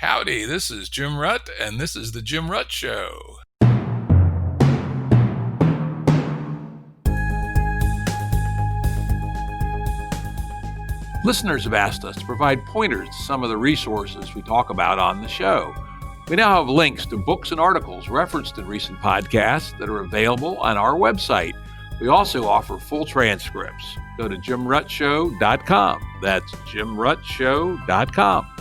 Howdy, this is Jim Rutt, and this is The Jim Rutt Show. Listeners have asked us to provide pointers to some of the resources we talk about on the show. We now have links to books and articles referenced in recent podcasts that are available on our website. We also offer full transcripts. Go to jimruttshow.com. That's jimruttshow.com.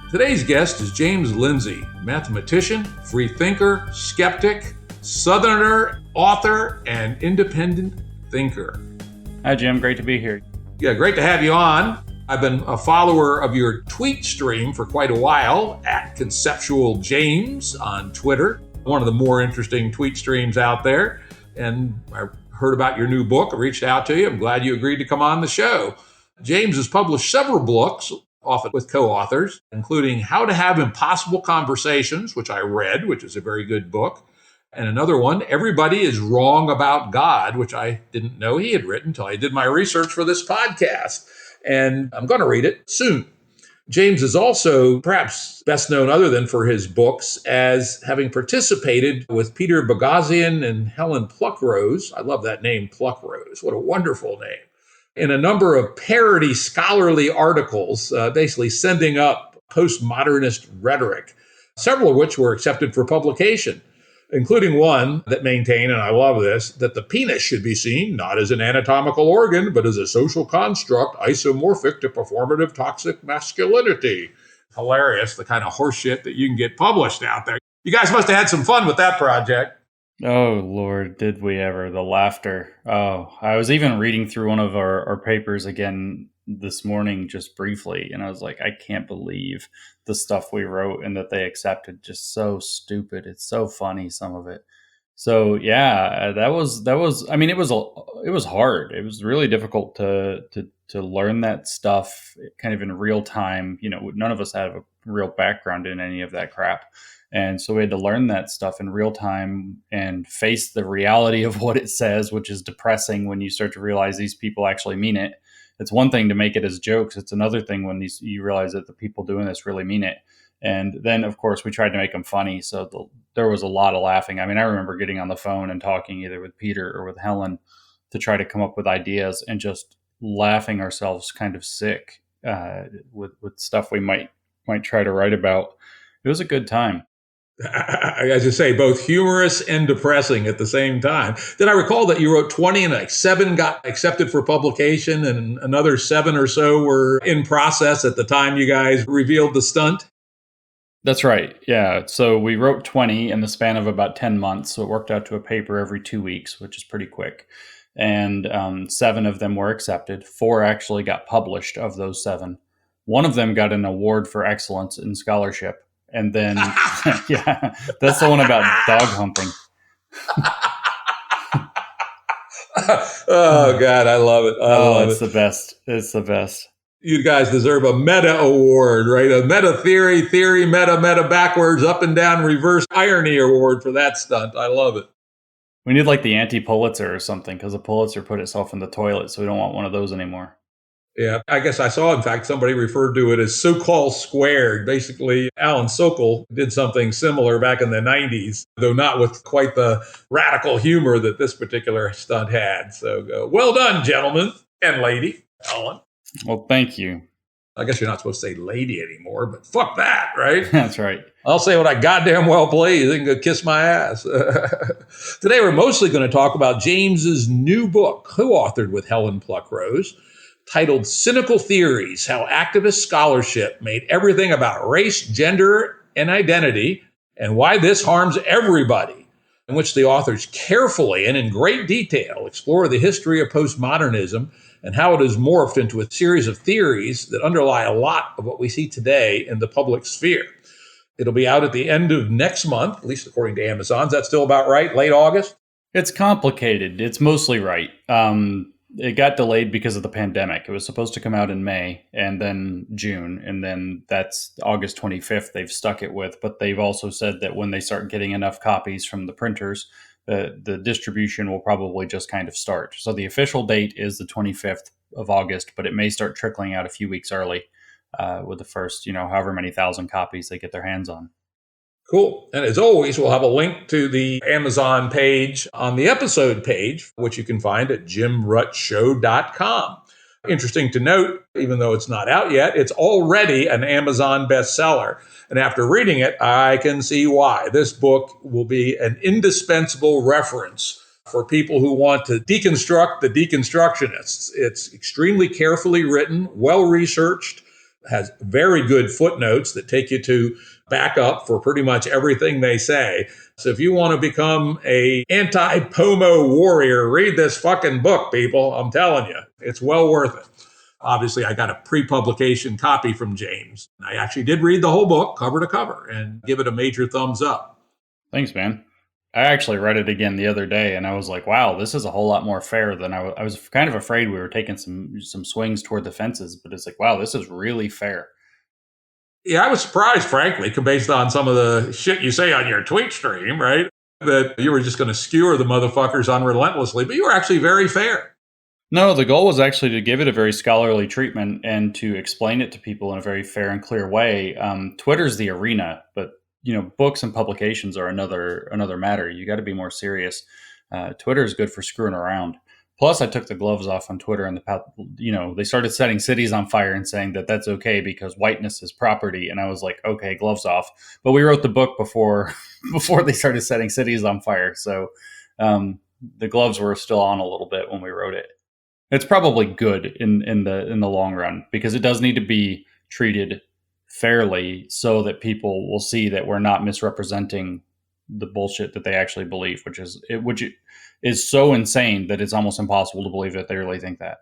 Today's guest is James Lindsay, mathematician, free thinker, skeptic, Southerner, author, and independent thinker. Hi, Jim. Great to be here. Yeah, great to have you on. I've been a follower of your tweet stream for quite a while, at Conceptual James on Twitter, one of the more interesting tweet streams out there. And I heard about your new book. I reached out to you. I'm glad you agreed to come on the show. James has published several books, often with co-authors, including How to Have Impossible Conversations, which I read, which is a very good book. And another one, Everybody is Wrong About God, which I didn't know he had written until I did my research for this podcast. And I'm going to read it soon. James is also perhaps best known, other than for his books, as having participated with Peter Boghossian and Helen Pluckrose. I love that name, Pluckrose. What a wonderful name. In a number of parody scholarly articles, basically sending up postmodernist rhetoric, several of which were accepted for publication, including one that maintained, and I love this, that the penis should be seen not as an anatomical organ, but as a social construct isomorphic to performative toxic masculinity. Hilarious, the kind of horseshit that you can get published out there. You guys must have had some fun with that project. Oh, Lord, did we ever. The laughter. Oh, I was even reading through one of our papers again this morning, just briefly, and I was like, I can't believe the stuff we wrote and that they accepted. Just so stupid. It's so funny, some of it. So yeah, that was, I mean, it was hard. It was really difficult to learn that stuff kind of in real time. You know, none of us have a real background in any of that crap. And so we had to learn that stuff in real time and face the reality of what it says, which is depressing when you start to realize these people actually mean it. It's one thing to make it as jokes. It's another thing when you realize that the people doing this really mean it. And then, of course, we tried to make them funny. So there was a lot of laughing. I mean, I remember getting on the phone and talking either with Peter or with Helen to try to come up with ideas and just laughing ourselves kind of sick with stuff we might try to write about. It was a good time. As you say, both humorous and depressing at the same time. Then I recall that you wrote 20 and like 7 got accepted for publication and another 7 or so were in process at the time you guys revealed the stunt. That's right. Yeah. So we wrote 20 in the span of about 10 months. So it worked out to a paper every 2 weeks, which is pretty quick. And 7 of them were accepted. 4 actually got published of those 7. One of them got an award for excellence in scholarship. And then, yeah, that's the one about dog humping. Oh, God, I love it. It's the best. It's the best. You guys deserve a meta award, right? A meta theory, meta backwards, up and down, reverse irony award for that stunt. I love it. We need like the anti-Pulitzer or something, because the Pulitzer put itself in the toilet, so we don't want one of those anymore. Yeah, I guess I saw, in fact, somebody referred to it as so-called squared. Basically, Alan Sokol did something similar back in the 90s, though not with quite the radical humor that this particular stunt had. So well done, gentlemen and lady, Alan. Well, thank you. I guess you're not supposed to say lady anymore, but fuck that, right? That's right. I'll say what I goddamn well please. They can go kiss my ass. Today, we're mostly going to talk about James's new book, co-authored with Helen Pluckrose, titled Cynical Theories, How Activist Scholarship Made Everything About Race, Gender, and Identity, and Why This Harms Everybody, in which the authors carefully and in great detail explore the history of postmodernism and how it has morphed into a series of theories that underlie a lot of what we see today in the public sphere. It'll be out at the end of next month, at least according to Amazon. Is that still about right? Late August? It's complicated. It's mostly right. It got delayed because of the pandemic. It was supposed to come out in May and then June, and then that's August 25th they've stuck it with. But they've also said that when they start getting enough copies from the printers, the distribution will probably just kind of start. So the official date is the 25th of August, but it may start trickling out a few weeks early. with the first, however many thousand copies they get their hands on. Cool. And as always, we'll have a link to the Amazon page on the episode page, which you can find at jimruttshow.com. Interesting to note, even though it's not out yet, it's already an Amazon bestseller. And after reading it, I can see why. This book will be an indispensable reference for people who want to deconstruct the deconstructionists. It's extremely carefully written, well-researched, has very good footnotes that take you to back up for pretty much everything they say. So if you want to become a anti-POMO warrior, read this fucking book, people. I'm telling you, it's well worth it. Obviously, I got a pre-publication copy from James. I actually did read the whole book cover to cover and give it a major thumbs up. Thanks, man. I actually read it again the other day, and I was like, wow, this is a whole lot more fair than I was kind of afraid we were taking some swings toward the fences, but it's like, wow, this is really fair. Yeah, I was surprised, frankly, based on some of the shit you say on your tweet stream, right? That you were just going to skewer the motherfuckers unrelentlessly, but you were actually very fair. No, the goal was actually to give it a very scholarly treatment and to explain it to people in a very fair and clear way. Twitter's the arena, but books and publications are another matter. You got to be more serious. Twitter is good for screwing around. Plus, I took the gloves off on Twitter, and they started setting cities on fire and saying that that's okay because whiteness is property. And I was like, okay, gloves off. But we wrote the book before they started setting cities on fire, so the gloves were still on a little bit when we wrote it. It's probably good in the long run because it does need to be treated fairly so that people will see that we're not misrepresenting the bullshit that they actually believe, which is so insane that it's almost impossible to believe that they really think that.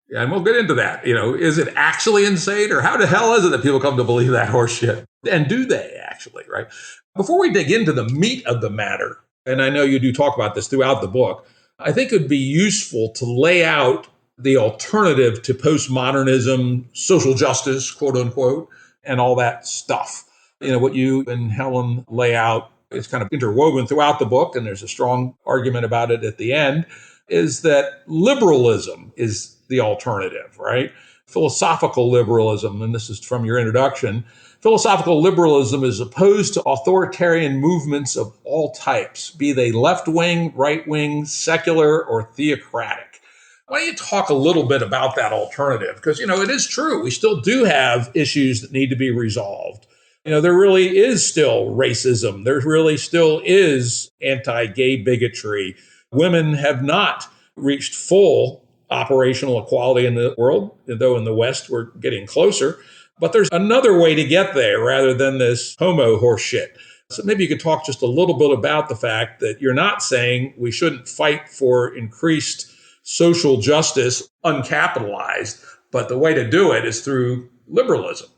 Yeah, and we'll get into that. Is it actually insane, or how the hell is it that people come to believe that horse shit? And do they actually, right? Before we dig into the meat of the matter, and I know you do talk about this throughout the book, I think it would be useful to lay out the alternative to postmodernism, social justice, quote unquote, and all that stuff. What you and Helen lay out is kind of interwoven throughout the book, and there's a strong argument about it at the end, is that liberalism is the alternative, right? Philosophical liberalism, and this is from your introduction. Philosophical liberalism is opposed to authoritarian movements of all types, be they left-wing, right-wing, secular, or theocratic. Why don't you talk a little bit about that alternative? Because, it is true. We still do have issues that need to be resolved. There really is still racism. There really still is anti-gay bigotry. Women have not reached full operational equality in the world, though in the West we're getting closer. But there's another way to get there rather than this homo horse shit. So maybe you could talk just a little bit about the fact that you're not saying we shouldn't fight for increased social justice uncapitalized, but the way to do it is through liberalism.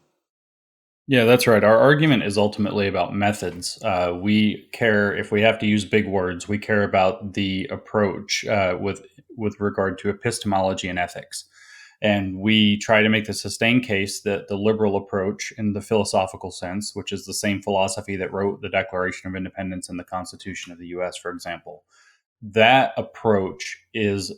Yeah, that's right. Our argument is ultimately about methods. We care, if we have to use big words, we care about the approach with regard to epistemology and ethics. And we try to make the sustained case that the liberal approach in the philosophical sense, which is the same philosophy that wrote the Declaration of Independence and the Constitution of the US, for example, that approach is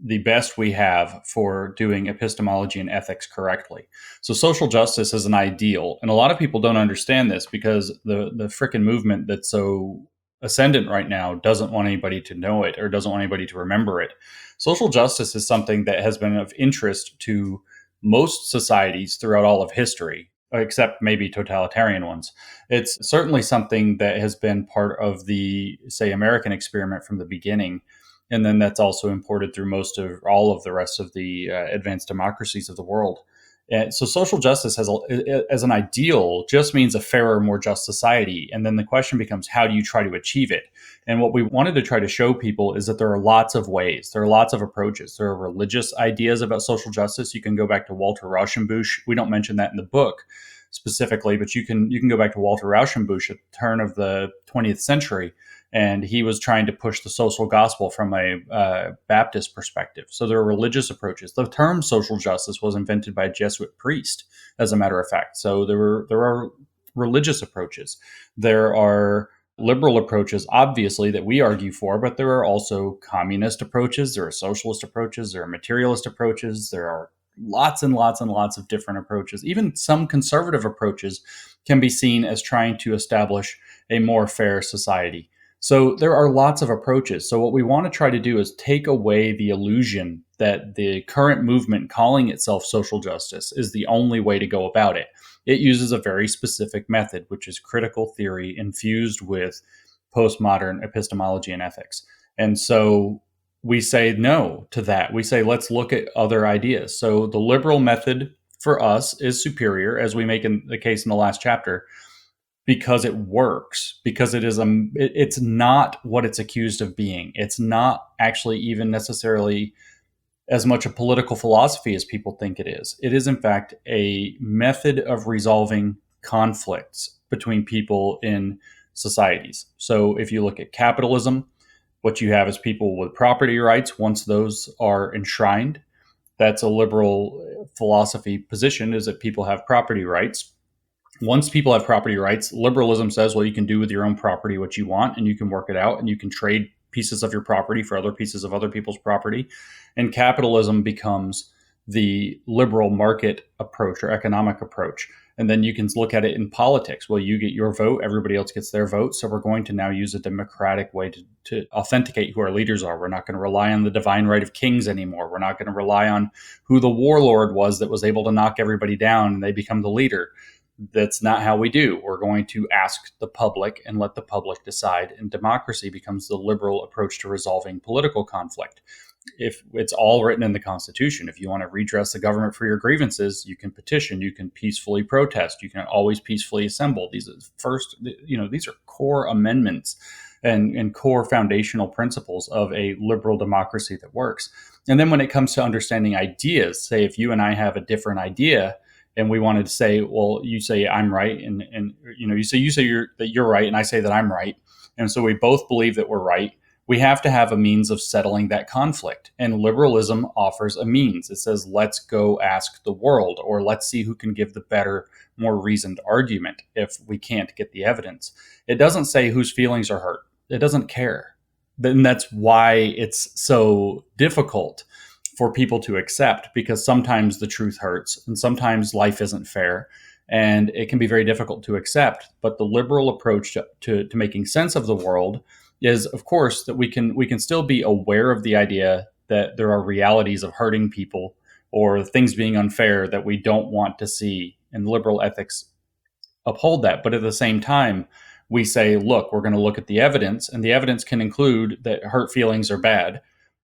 the best we have for doing epistemology and ethics correctly. So social justice is an ideal. And a lot of people don't understand this because the frickin' movement that's so ascendant right now doesn't want anybody to know it or doesn't want anybody to remember it. Social justice is something that has been of interest to most societies throughout all of history, except maybe totalitarian ones. It's certainly something that has been part of the, say, American experiment from the beginning. And then that's also imported through most of all of the rest of the advanced democracies of the world. And so social justice as an ideal just means a fairer, more just society. And then the question becomes, how do you try to achieve it? And what we wanted to try to show people is that there are lots of ways. There are lots of approaches. There are religious ideas about social justice. You can go back to Walter Rauschenbusch. We don't mention that in the book specifically, but you can go back to Walter Rauschenbusch at the turn of the 20th century. And he was trying to push the social gospel from a Baptist perspective. So there are religious approaches. The term social justice was invented by a Jesuit priest, as a matter of fact. So there are religious approaches. There are liberal approaches, obviously, that we argue for, but there are also communist approaches. There are socialist approaches. There are materialist approaches. There are lots and lots and lots of different approaches. Even some conservative approaches can be seen as trying to establish a more fair society. So there are lots of approaches. So what we want to try to do is take away the illusion that the current movement calling itself social justice is the only way to go about it. It uses a very specific method, which is critical theory infused with postmodern epistemology and ethics. And so we say no to that. We say, let's look at other ideas. So the liberal method for us is superior, as we make in the case in the last chapter, because it works, because it's not what it's accused of being. It's not actually even necessarily as much a political philosophy as people think it is. It is, in fact, a method of resolving conflicts between people in societies. So if you look at capitalism, what you have is people with property rights. Once those are enshrined, that's a liberal philosophy position, is that people have property rights. Once people have property rights, liberalism says, well, you can do with your own property what you want, and you can work it out, and you can trade pieces of your property for other pieces of other people's property. And capitalism becomes the liberal market approach or economic approach. And then you can look at it in politics. Well, you get your vote, everybody else gets their vote. So we're going to now use a democratic way to authenticate who our leaders are. We're not going to rely on the divine right of kings anymore. We're not going to rely on who the warlord was that was able to knock everybody down and they become the leader. That's not how we do. We're going to ask the public and let the public decide. And democracy becomes the liberal approach to resolving political conflict. If it's all written in the Constitution, if you want to redress the government for your grievances, you can petition, you can peacefully protest, you can always peacefully assemble. These are core amendments and core foundational principles of a liberal democracy that works. And then when it comes to understanding ideas, say if you and I have a different idea, and we wanted to say, well, you say I'm right, and you say that you're right, and I say that I'm right, and so we both believe that we're right. We have to have a means of settling that conflict, and liberalism offers a means. It says, let's go ask the world, or let's see who can give the better, more reasoned argument if we can't get the evidence. It doesn't say whose feelings are hurt. It doesn't care. Then that's why it's so difficult for people to accept, because sometimes the truth hurts and sometimes life isn't fair and it can be very difficult to accept. But the liberal approach to making sense of the world is, of course, that we can still be aware of the idea that there are realities of hurting people or things being unfair that we don't want to see, and liberal ethics uphold that. But at the same time, we say, look, we're going to look at the evidence, and the evidence can include that hurt feelings are bad.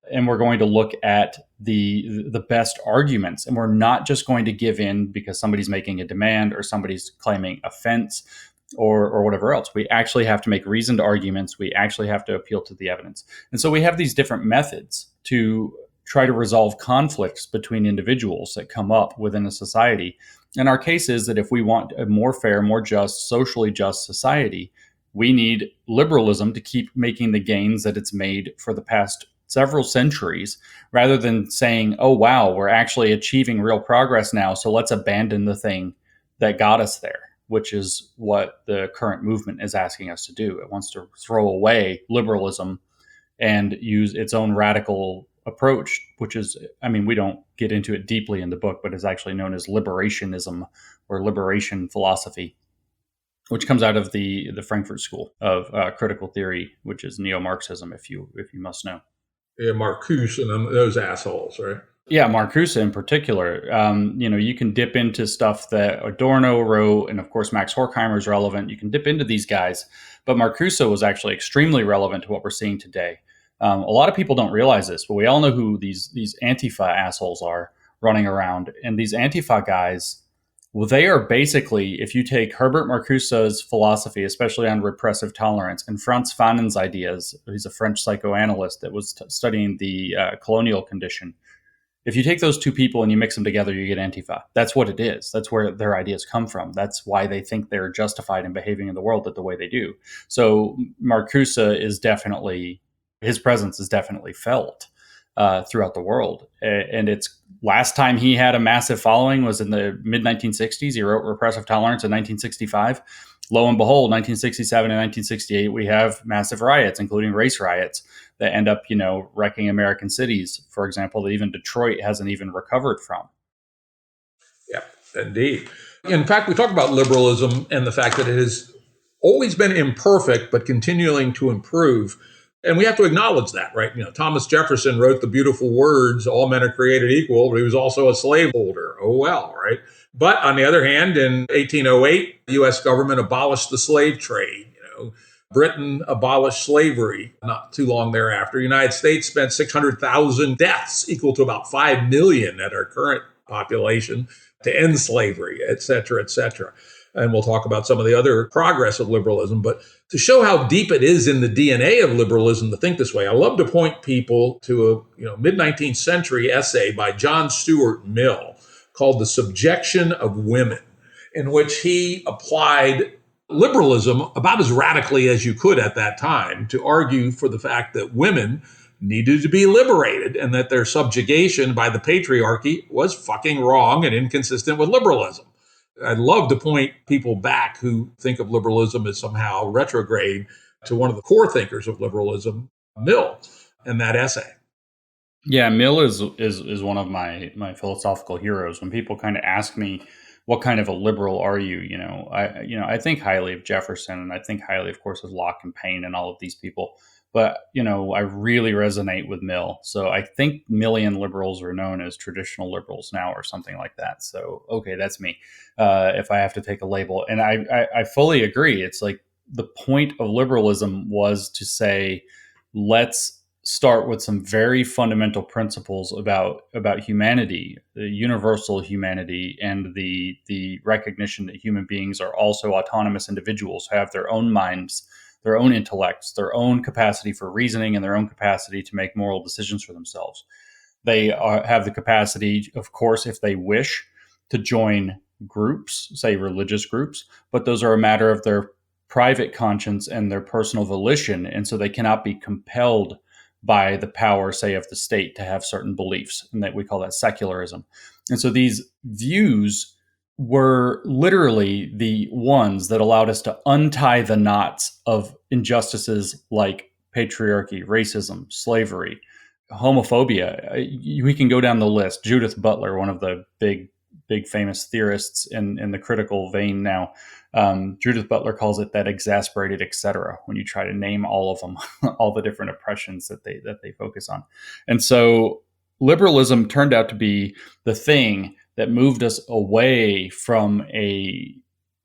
And we're going to look at the best arguments. And we're not just going to give in because somebody's making a demand or somebody's claiming offense or whatever else. We actually have to make reasoned arguments. We actually have to appeal to the evidence. And so we have these different methods to try to resolve conflicts between individuals that come up within a society. And our case is that if we want a more fair, more just, socially just society, we need liberalism to keep making the gains that it's made for the past several centuries, rather than saying, oh, wow, we're actually achieving real progress now, so let's abandon the thing that got us there, which is what the current movement is asking us to do. It wants to throw away liberalism and use its own radical approach, which is, we don't get into it deeply in the book, but is actually known as liberationism or liberation philosophy, which comes out of the Frankfurt School of Critical Theory, which is neo-Marxism, if you must know. Yeah, Marcuse and those assholes, right? Yeah, Marcuse in particular. You can dip into stuff that Adorno wrote, and of course Max Horkheimer is relevant. You can dip into these guys, but Marcuse was actually extremely relevant to what we're seeing today. A lot of people don't realize this, but we all know who these Antifa assholes are running around. And these Antifa guys, well, they are basically, if you take Herbert Marcuse's philosophy, especially on repressive tolerance, and Frantz Fanon's ideas, he's a French psychoanalyst that was studying the colonial condition. If you take those two people and you mix them together, you get Antifa. That's what it is. That's where their ideas come from. That's why they think they're justified in behaving in the world the way they do. So Marcuse is definitely, his presence is definitely felt throughout the world. And it's last time he had a massive following was in the mid-1960s. He wrote Repressive Tolerance in 1965. Lo and behold, 1967 and 1968, we have massive riots, including race riots that end up, wrecking American cities, for example, that even Detroit hasn't even recovered from. Indeed. In fact, we talk about liberalism and the fact that it has always been imperfect, but continuing to improve. And we have to acknowledge that, right? Thomas Jefferson wrote the beautiful words, all men are created equal, but he was also a slaveholder. Oh, well, right? But on the other hand, in 1808, the U.S. government abolished the slave trade. Britain abolished slavery not too long thereafter. The United States spent 600,000 deaths, equal to about 5 million at our current population, to end slavery, et cetera, et cetera. And we'll talk about some of the other progress of liberalism. But to show how deep it is in the DNA of liberalism to think this way, I love to point people to a mid-19th century essay by John Stuart Mill called The Subjection of Women, in which he applied liberalism about as radically as you could at that time to argue for the fact that women needed to be liberated and that their subjugation by the patriarchy was fucking wrong and inconsistent with liberalism. I'd love to point people back who think of liberalism as somehow retrograde to one of the core thinkers of liberalism, Mill, in that essay. Yeah, Mill is one of my philosophical heroes. When people kind of ask me, what kind of a liberal are you? I think highly of Jefferson, and I think highly, of course, of Locke and Paine and all of these people. But, I really resonate with Mill. So I think Millian liberals are known as traditional liberals now or something like that. So, okay, that's me. If I have to take a label. And I fully agree. It's like the point of liberalism was to say, let's start with some very fundamental principles about humanity, the universal humanity, and the recognition that human beings are also autonomous individuals who have their own minds, their own intellects, their own capacity for reasoning, and their own capacity to make moral decisions for themselves. They have the capacity, of course, if they wish, to join groups, say religious groups, but those are a matter of their private conscience and their personal volition, and so they cannot be compelled by the power, say, of the state to have certain beliefs, and that we call that secularism. And so these views were literally the ones that allowed us to untie the knots of injustices like patriarchy, racism, slavery, homophobia. We can go down the list. Judith Butler, one of the big famous theorists in the critical vein now, Judith Butler calls it that exasperated etc. when you try to name all of them, all the different oppressions that they focus on. And so liberalism turned out to be the thing that moved us away from a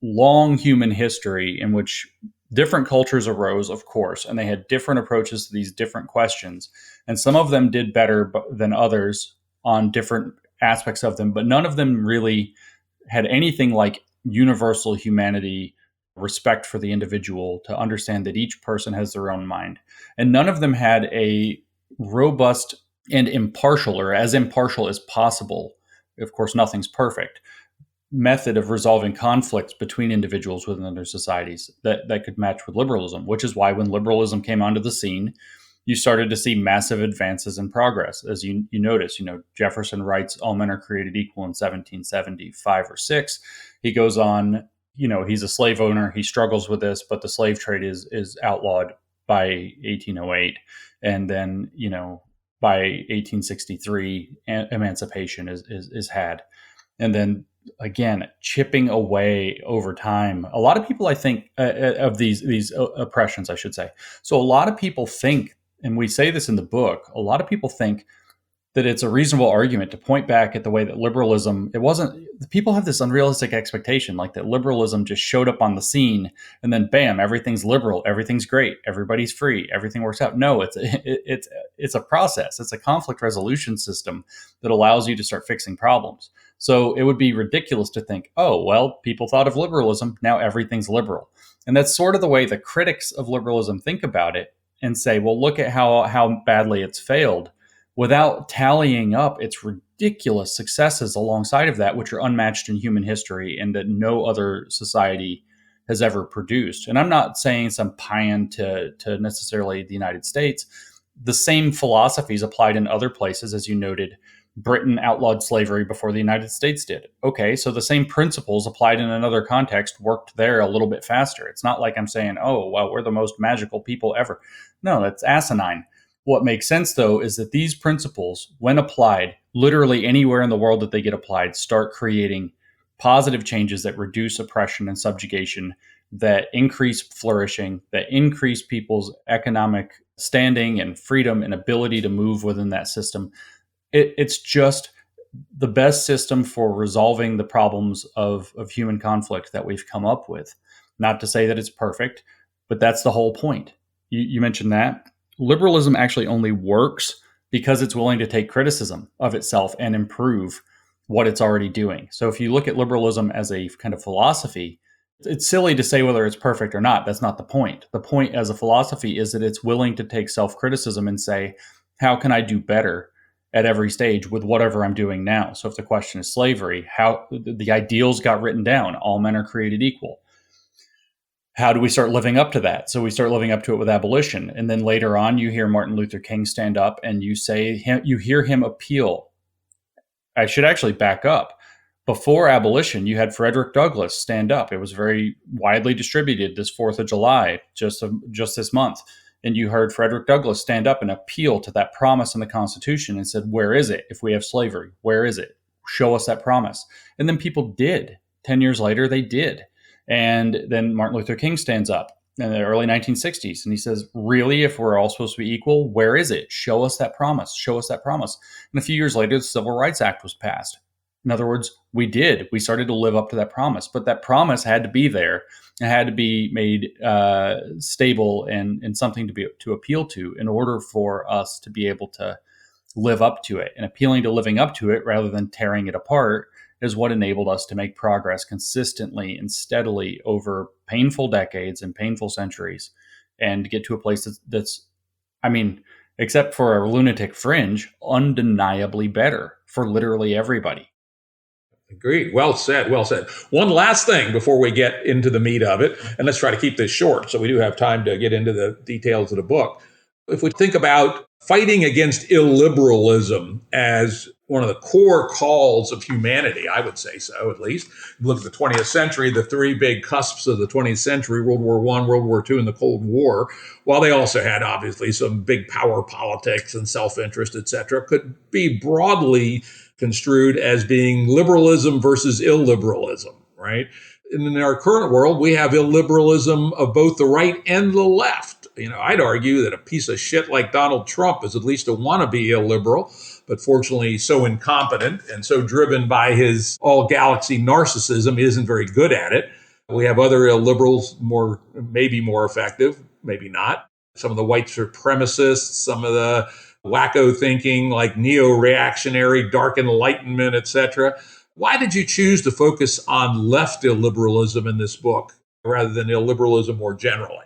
long human history in which different cultures arose, of course, and they had different approaches to these different questions. And some of them did better than others on different aspects of them, but none of them really had anything like universal humanity, respect for the individual, to understand that each person has their own mind. And none of them had a robust and impartial, or as impartial as possible, of course, nothing's perfect, method of resolving conflicts between individuals within their societies that could match with liberalism, which is why when liberalism came onto the scene, you started to see massive advances in progress. As you notice, Jefferson writes all men are created equal in 1775 or 6. He goes on, he's a slave owner. He struggles with this, but the slave trade is outlawed by 1808. And then, by 1863, emancipation is had. And then again, chipping away over time. A lot of people, I think, of these oppressions, I should say. So a lot of people think, and we say this in the book, a lot of people think that it's a reasonable argument to point back at the way that liberalism, people have this unrealistic expectation, like that liberalism just showed up on the scene and then bam, everything's liberal, everything's great, everybody's free, everything works out. No, it's a process. It's a conflict resolution system that allows you to start fixing problems. So it would be ridiculous to think, oh, well, people thought of liberalism, now everything's liberal. And that's sort of the way the critics of liberalism think about it and say, well, look at how badly it's failed, without tallying up its ridiculous successes alongside of that, which are unmatched in human history and that no other society has ever produced. And I'm not saying some paean to necessarily the United States. The same philosophies applied in other places, as you noted. Britain outlawed slavery before the United States did. Okay, so the same principles applied in another context worked there a little bit faster. It's not like I'm saying, oh, well, we're the most magical people ever. No, that's asinine. What makes sense, though, is that these principles, when applied literally anywhere in the world that they get applied, start creating positive changes that reduce oppression and subjugation, that increase flourishing, that increase people's economic standing and freedom and ability to move within that system. It's just the best system for resolving the problems of human conflict that we've come up with. Not to say that it's perfect, but that's the whole point. You mentioned that. Liberalism actually only works because it's willing to take criticism of itself and improve what it's already doing. So if you look at liberalism as a kind of philosophy, it's silly to say whether it's perfect or not. That's not the point. The point as a philosophy is that it's willing to take self-criticism and say, how can I do better at every stage with whatever I'm doing now? So if the question is slavery, how the ideals got written down, all men are created equal. How do we start living up to that? So we start living up to it with abolition. And then later on, you hear Martin Luther King stand up and you hear him appeal. I should actually back up. Before abolition, you had Frederick Douglass stand up. It was very widely distributed this 4th of July, just this month. And you heard Frederick Douglass stand up and appeal to that promise in the Constitution and said, where is it if we have slavery? Where is it? Show us that promise. And then people did. 10 years later, they did. And then Martin Luther King stands up in the early 1960s and he says, really, if we're all supposed to be equal, where is it? Show us that promise. Show us that promise. And a few years later, the Civil Rights Act was passed. In other words, we did. We started to live up to that promise. But that promise had to be there. It had to be made stable and something to appeal to in order for us to be able to live up to it. And appealing to living up to it rather than tearing it apart is what enabled us to make progress consistently and steadily over painful decades and painful centuries and get to a place that's, I mean, except for a lunatic fringe, undeniably better for literally everybody. Agreed. Well said. Well said. One last thing before we get into the meat of it, and let's try to keep this short so we do have time to get into the details of the book. If we think about fighting against illiberalism as one of the core calls of humanity, I would say so, at least. Look at the 20th century, the three big cusps of the 20th century, World War I, World War II, and the Cold War, while they also had obviously some big power politics and self-interest, et cetera, could be broadly construed as being liberalism versus illiberalism, right? And in our current world, we have illiberalism of both the right and the left. You know, I'd argue that a piece of shit like Donald Trump is at least a wannabe illiberal, but fortunately so incompetent and so driven by his all-galaxy narcissism, he isn't very good at it. We have other illiberals, maybe more effective, maybe not. Some of the white supremacists, some of the wacko thinking like neo-reactionary, dark enlightenment, etc. Why did you choose to focus on left illiberalism in this book rather than illiberalism more generally?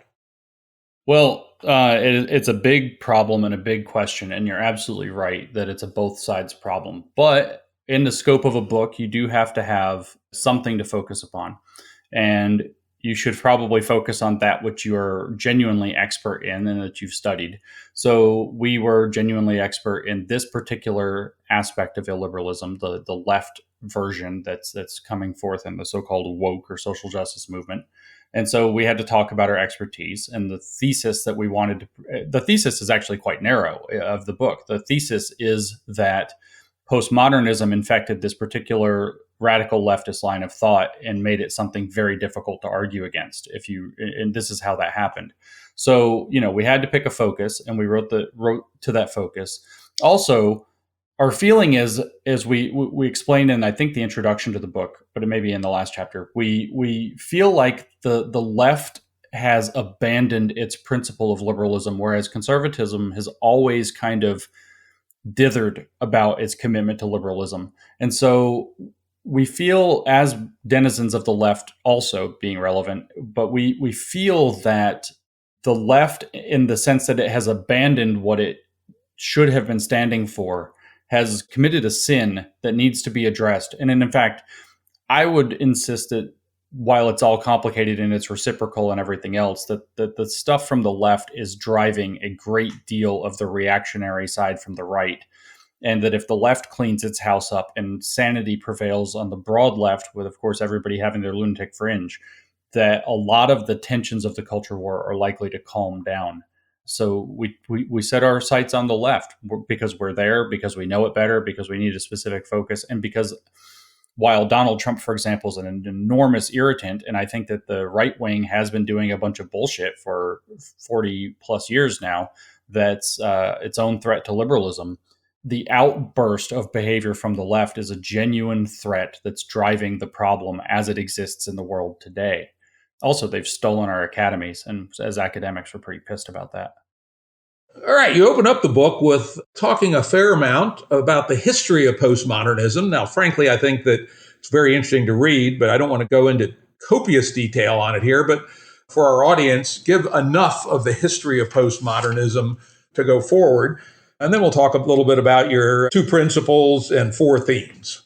Well, it's a big problem and a big question, and you're absolutely right that it's a both sides problem. But in the scope of a book, you do have to have something to focus upon. And you should probably focus on that which you're genuinely expert in and that you've studied. So we were genuinely expert in this particular aspect of illiberalism, the left version that's coming forth in the so-called woke or social justice movement. And so we had to talk about our expertise and the thesis that we wanted to. The thesis is actually quite narrow of the book. The thesis is that postmodernism infected this particular radical leftist line of thought and made it something very difficult to argue against. And this is how that happened. So, we had to pick a focus, and we wrote to that focus. Also, our feeling is, as we explained in, I think, the introduction to the book, but it may be in the last chapter, we feel like the left has abandoned its principle of liberalism, whereas conservatism has always kind of dithered about its commitment to liberalism. And so we feel, as denizens of the left also being relevant, but we feel that the left, in the sense that it has abandoned what it should have been standing for, has committed a sin that needs to be addressed. And in fact, I would insist that while it's all complicated and it's reciprocal and everything else, that the stuff from the left is driving a great deal of the reactionary side from the right. And that if the left cleans its house up and sanity prevails on the broad left, with, of course, everybody having their lunatic fringe, that a lot of the tensions of the culture war are likely to calm down. So we set our sights on the left because we're there, because we know it better, because we need a specific focus, and because while Donald Trump, for example, is an enormous irritant, and I think that the right wing has been doing a bunch of bullshit for 40 plus years now, that's its own threat to liberalism. The outburst of behavior from the left is a genuine threat that's driving the problem as it exists in the world today. Also, they've stolen our academies, and as academics, we're pretty pissed about that. All right, you open up the book with talking a fair amount about the history of postmodernism. Now, frankly, I think that it's very interesting to read, but I don't want to go into copious detail on it here. But for our audience, give enough of the history of postmodernism to go forward. And then we'll talk a little bit about your 2 principles and 4 themes.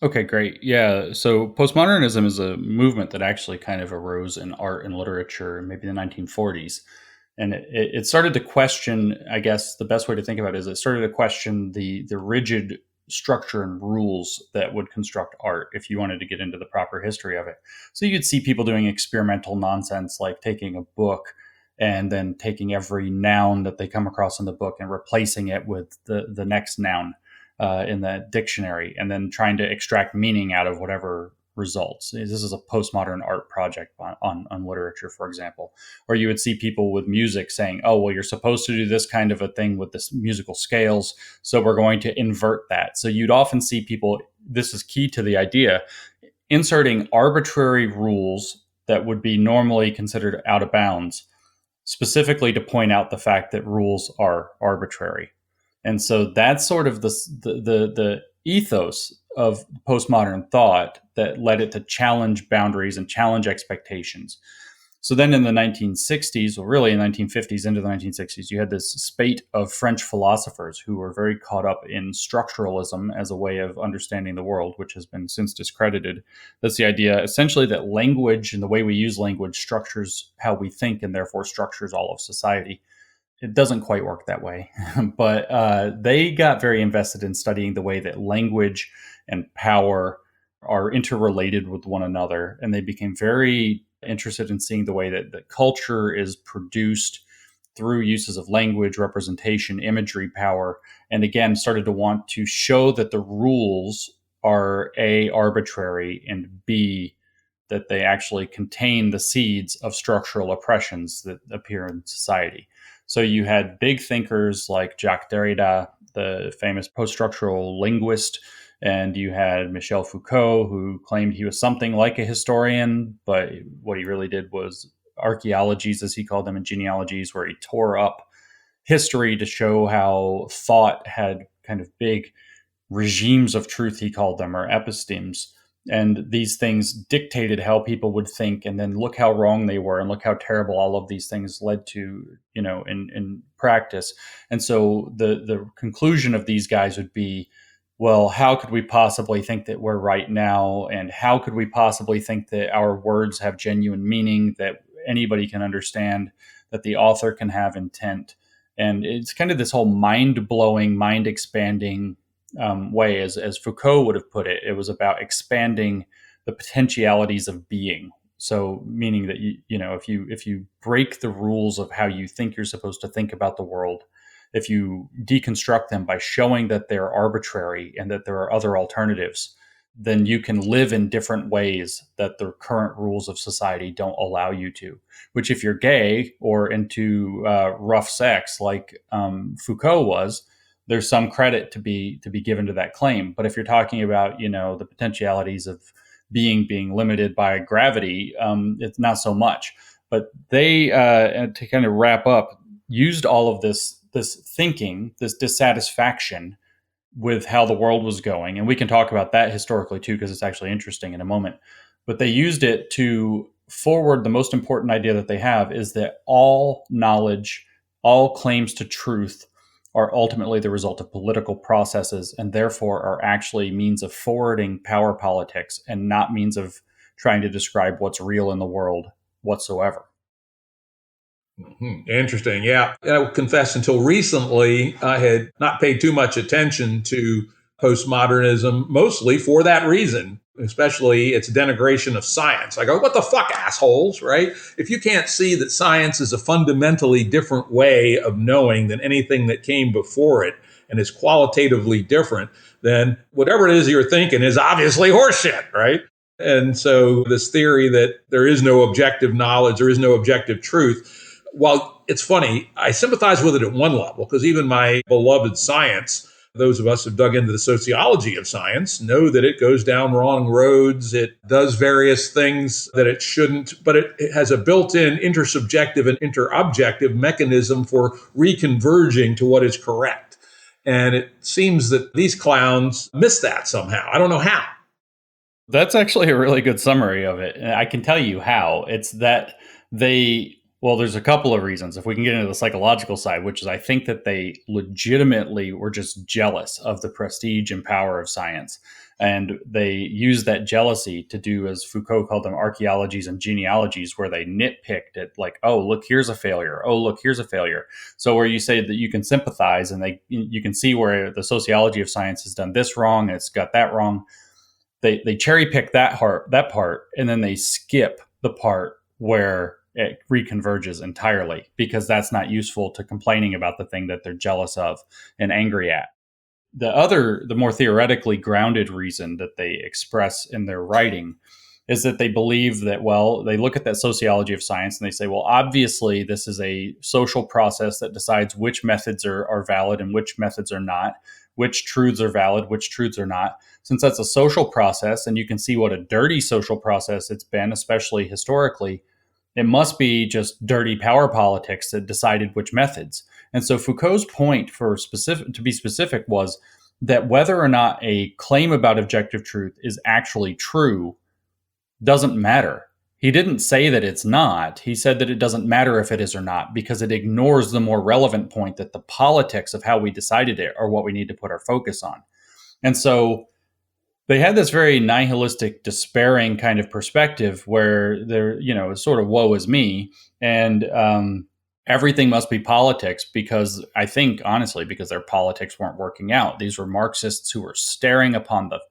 Okay, great. Yeah. So postmodernism is a movement that actually kind of arose in art and literature in maybe the 1940s. And it started to question, I guess the best way to think about it is it started to question the rigid structure and rules that would construct art if you wanted to get into the proper history of it. So you could see people doing experimental nonsense like taking a book and then taking every noun that they come across in the book and replacing it with the next noun in the dictionary, and then trying to extract meaning out of whatever results. This is a postmodern art project on literature, for example. Or you would see people with music saying, oh, well, you're supposed to do this kind of a thing with this musical scales, so we're going to invert that. So you'd often see people, this is key to the idea, inserting arbitrary rules that would be normally considered out of bounds, specifically to point out the fact that rules are arbitrary. And so that's sort of the ethos of postmodern thought that led it to challenge boundaries and challenge expectations. So then in the 1960s, or really in the 1950s into the 1960s, you had this spate of French philosophers who were very caught up in structuralism as a way of understanding the world, which has been since discredited. That's the idea, essentially, that language and the way we use language structures how we think and therefore structures all of society. It doesn't quite work that way, but they got very invested in studying the way that language and power are interrelated with one another. And they became very interested in seeing the way that culture is produced through uses of language, representation, imagery, power, and again, started to want to show that the rules are A, arbitrary, and B, that they actually contain the seeds of structural oppressions that appear in society. So you had big thinkers like Jacques Derrida, the famous post-structural linguist, and you had Michel Foucault, who claimed he was something like a historian, but what he really did was archaeologies, as he called them, and genealogies, where he tore up history to show how thought had kind of big regimes of truth, he called them, or epistemes. And these things dictated how people would think, and then look how wrong they were, and look how terrible all of these things led to, in practice. And so the conclusion of these guys would be, well, how could we possibly think that we're right now? And how could we possibly think that our words have genuine meaning, that anybody can understand, that the author can have intent? And it's kind of this whole mind-blowing, mind-expanding way, as Foucault would have put it. It was about expanding the potentialities of being. So, meaning that if you break the rules of how you think you're supposed to think about the world, if you deconstruct them by showing that they're arbitrary and that there are other alternatives, then you can live in different ways that the current rules of society don't allow you to. Which, if you're gay or into rough sex, like Foucault was, there's some credit to be given to that claim. But if you're talking about, the potentialities of being limited by gravity, it's not so much. But they, to kind of wrap up, used all of this thinking, this dissatisfaction with how the world was going. And we can talk about that historically too, because it's actually interesting in a moment. But they used it to forward the most important idea that they have, is that all knowledge, all claims to truth are ultimately the result of political processes, and therefore are actually means of forwarding power politics and not means of trying to describe what's real in the world whatsoever. Mm-hmm. Interesting. Yeah. I will confess, until recently, I had not paid too much attention to postmodernism, mostly for that reason, especially its denigration of science. I go, what the fuck, assholes, right? If you can't see that science is a fundamentally different way of knowing than anything that came before it, and is qualitatively different, then whatever it is you're thinking is obviously horseshit, right? And so this theory that there is no objective knowledge, there is no objective truth, while it's funny, I sympathize with it at one level, because even my beloved science, those of us who've dug into the sociology of science know that it goes down wrong roads. It does various things that it shouldn't, but it has a built-in intersubjective and interobjective mechanism for reconverging to what is correct. And it seems that these clowns miss that somehow. I don't know how. That's actually a really good summary of it. And I can tell you how. It's that there's a couple of reasons. If we can get into the psychological side, which is I think that they legitimately were just jealous of the prestige and power of science. And they used that jealousy to do, as Foucault called them, archaeologies and genealogies, where they nitpicked it like, oh, look, here's a failure. Oh, look, here's a failure. So where you say that you can sympathize and you can see where the sociology of science has done this wrong, and it's got that wrong. They cherry pick that part, and then they skip the part where it reconverges entirely, because that's not useful to complaining about the thing that they're jealous of and angry at. The more theoretically grounded reason that they express in their writing is that they believe that, well, they look at that sociology of science and they say, well, obviously this is a social process that decides which methods are valid and which methods are not, which truths are valid, which truths are not. Since that's a social process, and you can see what a dirty social process it's been, especially historically, it must be just dirty power politics that decided which methods. And so Foucault's point, to be specific, was that whether or not a claim about objective truth is actually true doesn't matter. He didn't say that it's not. He said that it doesn't matter if it is or not, because it ignores the more relevant point that the politics of how we decided it are what we need to put our focus on. And so they had this very nihilistic, despairing kind of perspective where they're, sort of woe is me. And everything must be politics, because I think, honestly, because their politics weren't working out. These were Marxists who were staring upon the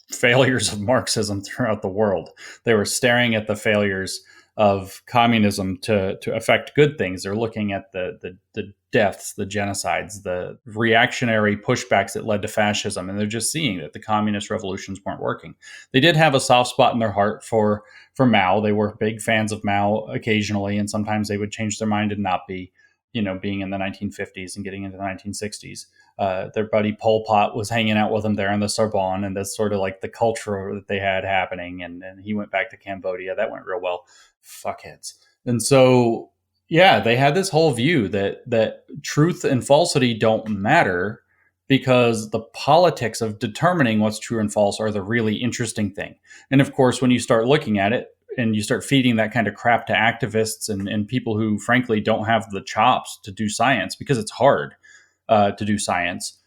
failures of Marxism throughout the world. They were staring at the failures of communism to affect good things. They're looking at the deaths, the genocides, the reactionary pushbacks that led to fascism, and they're just seeing that the communist revolutions weren't working. They did have a soft spot in their heart for Mao. They were big fans of Mao occasionally, and sometimes they would change their mind and not be, being in the 1950s and getting into the 1960s. Their buddy Pol Pot was hanging out with them there in the Sorbonne, and that's sort of like the culture that they had happening. And he went back to Cambodia. That went real well. Fuckheads. And so, yeah, they had this whole view that truth and falsity don't matter, because the politics of determining what's true and false are the really interesting thing. And of course, when you start looking at it and you start feeding that kind of crap to activists and people who frankly don't have the chops to do science, because it's hard to do science,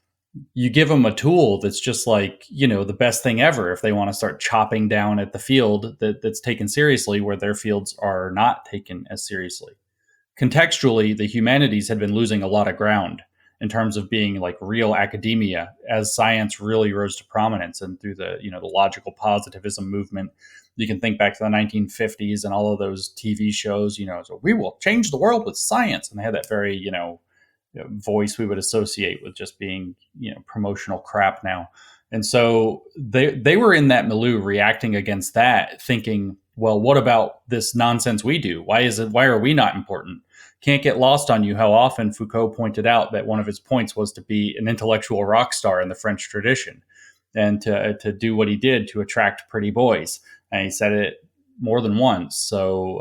you give them a tool that's just like, the best thing ever if they want to start chopping down at the field that's taken seriously, where their fields are not taken as seriously. Contextually, the humanities had been losing a lot of ground in terms of being like real academia as science really rose to prominence. And through the logical positivism movement, you can think back to the 1950s and all of those TV shows, so we will change the world with science. And they had that very, voice we would associate with just being, promotional crap now. And so they were in that milieu reacting against that, thinking, well, what about this nonsense we do? Why are we not important? Can't get lost on you how often Foucault pointed out that one of his points was to be an intellectual rock star in the French tradition, and to do what he did to attract pretty boys. And he said it more than once. So,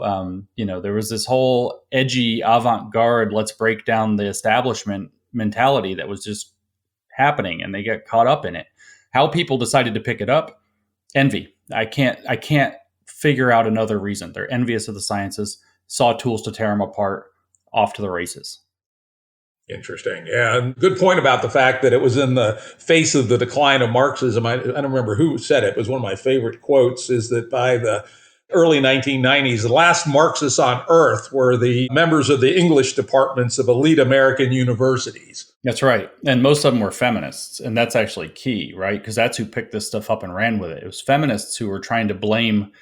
there was this whole edgy avant-garde, let's break down the establishment mentality that was just happening, and they got caught up in it. How people decided to pick it up? Envy. I can't figure out another reason. They're envious of the sciences, saw tools to tear them apart, off to the races. Interesting. Yeah. And good point about the fact that it was in the face of the decline of Marxism. I don't remember who said it. It was one of my favorite quotes, is that by the early 1990s, the last Marxists on earth were the members of the English departments of elite American universities. That's right. And most of them were feminists. And that's actually key, right? Because that's who picked this stuff up and ran with it. It was feminists who were trying to blame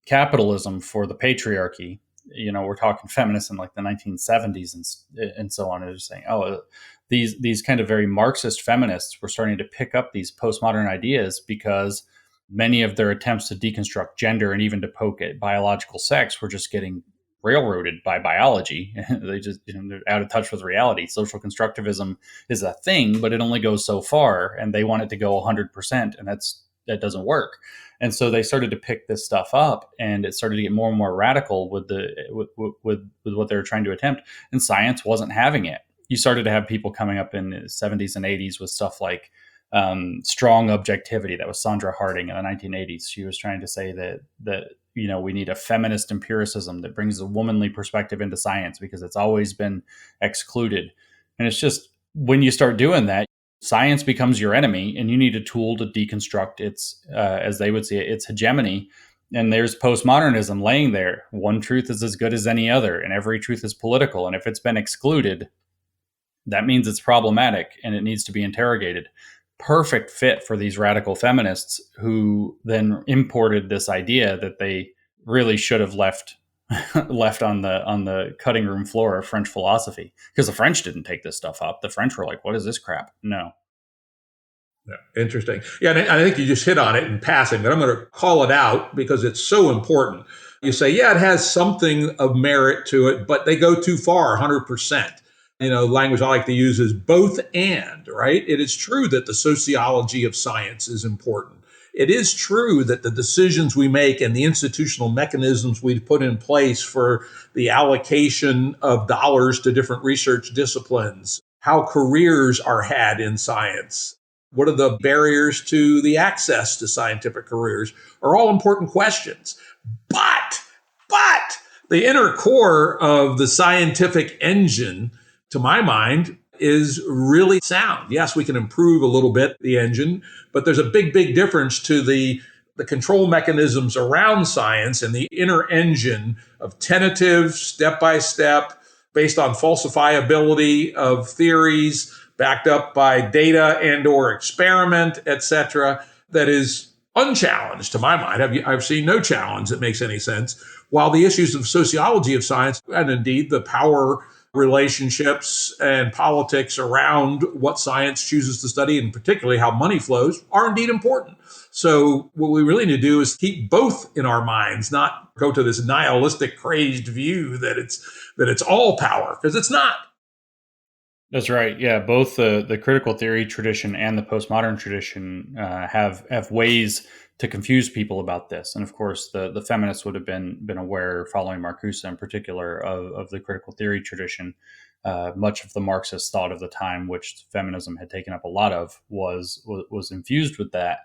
capitalism for the patriarchy. We're talking feminists in like the 1970s and so on. They're just saying, oh, these kind of very Marxist feminists were starting to pick up these postmodern ideas because many of their attempts to deconstruct gender and even to poke at biological sex were just getting railroaded by biology. They just, they're out of touch with reality. Social constructivism is a thing, but it only goes so far, and they want it to go 100%, and that doesn't work. And so they started to pick this stuff up, and it started to get more and more radical with what they were trying to attempt. And science wasn't having it. You started to have people coming up in the 70s and 80s with stuff like strong objectivity. That was Sandra Harding in the 1980s. She was trying to say that we need a feminist empiricism that brings a womanly perspective into science because it's always been excluded. And it's just, when you start doing that, science becomes your enemy, and you need a tool to deconstruct its, as they would say, its hegemony. And there's postmodernism laying there. One truth is as good as any other, and every truth is political. And if it's been excluded, that means it's problematic and it needs to be interrogated. Perfect fit for these radical feminists who then imported this idea that they really should have left on the cutting room floor of French philosophy, because the French didn't take this stuff up. The French were like, what is this crap? No. Yeah, interesting. Yeah, and I think you just hit on it in passing, but I'm going to call it out because it's so important. You say, yeah, it has something of merit to it, but they go too far, 100%. Language I like to use is both and, right? It is true that the sociology of science is important. It is true that the decisions we make and the institutional mechanisms we put in place for the allocation of dollars to different research disciplines, how careers are had in science, what are the barriers to the access to scientific careers, are all important questions. But the inner core of the scientific engine, to my mind, is really sound. Yes, we can improve a little bit the engine, but there's a big difference to the control mechanisms around science and the inner engine of tentative, step-by-step, based on falsifiability of theories, backed up by data and or experiment, etc., that is unchallenged to my mind. I've seen no challenge that makes any sense. While the issues of sociology of science, and indeed the power relationships and politics around what science chooses to study, and particularly how money flows, are indeed important. So what we really need to do is keep both in our minds, not go to this nihilistic, crazed view that it's all power, because it's not. That's right. Yeah, both the critical theory tradition and the postmodern tradition have ways to confuse people about this. And of course, the feminists would have been aware, following Marcuse in particular, of the critical theory tradition. Much of the Marxist thought of the time, which feminism had taken up a lot of, was infused with that.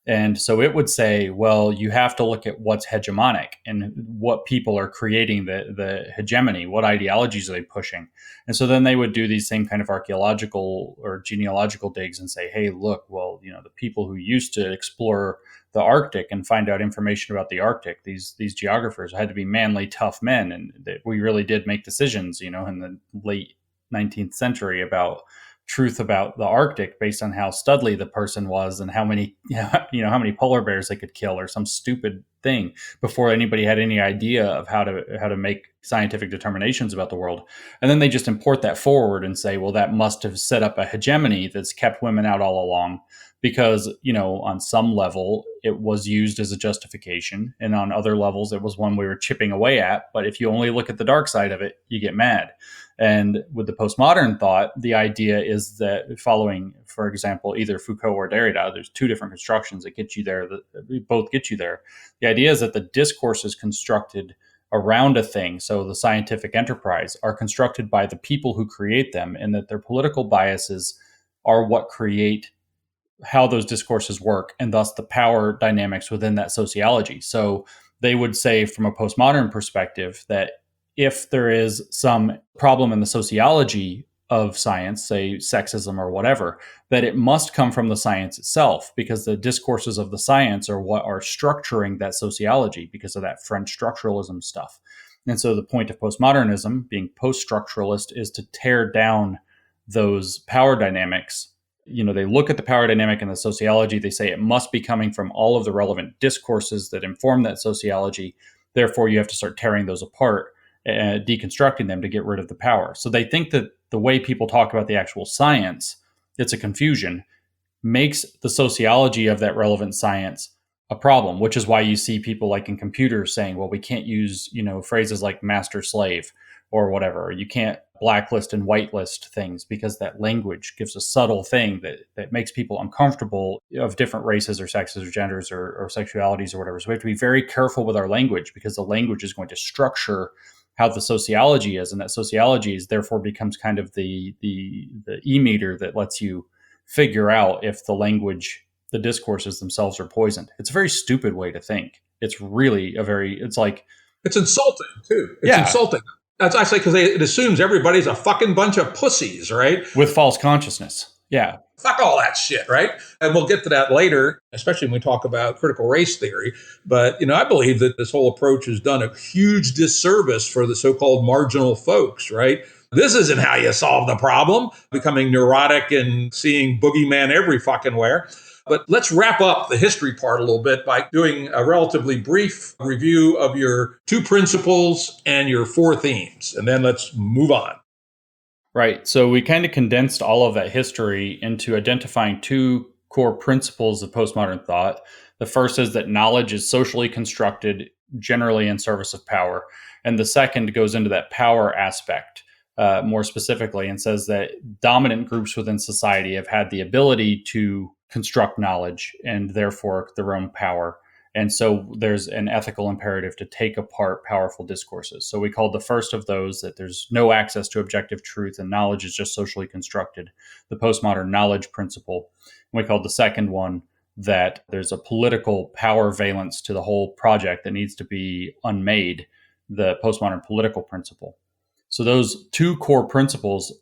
And so it would say, well, you have to look at what's hegemonic and what people are creating the hegemony, what ideologies are they pushing. And so then they would do these same kind of archaeological or genealogical digs and say, hey, look, well, the people who used to explore the Arctic and find out information about the Arctic, these geographers had to be manly, tough men. And we really did make decisions, in the late 19th century about truth about the Arctic based on how studly the person was and how many polar bears they could kill or some stupid thing, before anybody had any idea of how to make scientific determinations about the world. And then they just import that forward and say, well, that must have set up a hegemony that's kept women out all along, because, on some level it was used as a justification, and on other levels it was one we were chipping away at. But if you only look at the dark side of it, you get mad. And with the postmodern thought, the idea is that, following, for example, either Foucault or Derrida, there's two different constructions that get you there, that both get you there. The idea is that the discourse is constructed around a thing. So the scientific enterprise are constructed by the people who create them, and that their political biases are what create how those discourses work, and thus the power dynamics within that sociology. So they would say, from a postmodern perspective, that if there is some problem in the sociology of science, say sexism or whatever, that it must come from the science itself, because the discourses of the science are what are structuring that sociology, because of that French structuralism stuff. And so the point of postmodernism, being post-structuralist, is to tear down those power dynamics. They look at the power dynamic in the sociology, they say it must be coming from all of the relevant discourses that inform that sociology. Therefore, you have to start tearing those apart, deconstructing them to get rid of the power. So they think that the way people talk about the actual science, it's a confusion, makes the sociology of that relevant science a problem, which is why you see people like in computers saying, well, we can't use, phrases like master slave or whatever. You can't blacklist and whitelist things because that language gives a subtle thing that makes people uncomfortable of different races or sexes or genders or sexualities or whatever. So we have to be very careful with our language because the language is going to structure how the sociology is. And that sociology is therefore becomes kind of the e-meter that lets you figure out if the discourses themselves are poisoned. It's a very stupid way to think. It's really it's insulting too. It's yeah, insulting. That's I say because it assumes everybody's a fucking bunch of pussies, right? with false consciousness. Yeah. Fuck all that shit, right? And we'll get to that later, especially when we talk about critical race theory. But, I believe that this whole approach has done a huge disservice for the so-called marginal folks, right? This isn't how you solve the problem, becoming neurotic and seeing boogeyman every fucking where. But let's wrap up the history part a little bit by doing a relatively brief review of your 2 principles and your 4 themes. And then let's move on. Right. So we kind of condensed all of that history into identifying 2 core principles of postmodern thought. The first is that knowledge is socially constructed, generally in service of power. And the second goes into that power aspect more specifically and says that dominant groups within society have had the ability to construct knowledge and therefore their own power. And so there's an ethical imperative to take apart powerful discourses. So we called the first of those that there's no access to objective truth and knowledge is just socially constructed, the postmodern knowledge principle. And we called the second one that there's a political power valence to the whole project that needs to be unmade, the postmodern political principle. So those 2 core principles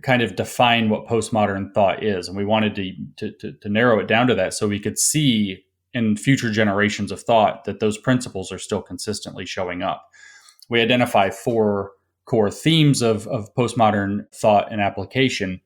kind of define what postmodern thought is. And we wanted to narrow it down to that so we could see in future generations of thought that those principles are still consistently showing up. We identify 4 core themes of postmodern thought and application.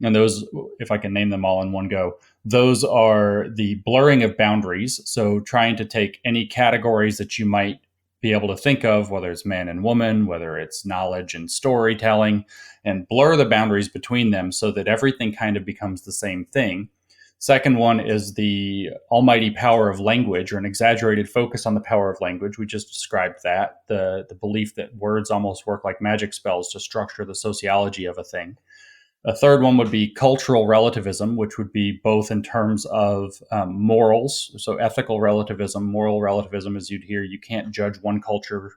And those, if I can name them all in one go, those are the blurring of boundaries. So trying to take any categories that you might be able to think of, whether it's man and woman, whether it's knowledge and storytelling, and blur the boundaries between them so that everything kind of becomes the same thing. Second one is the almighty power of language, or an exaggerated focus on the power of language. We just described that, the belief that words almost work like magic spells to structure the sociology of a thing. A third one would be cultural relativism, which would be both in terms of morals, so ethical relativism, moral relativism, as you'd hear, you can't judge one culture.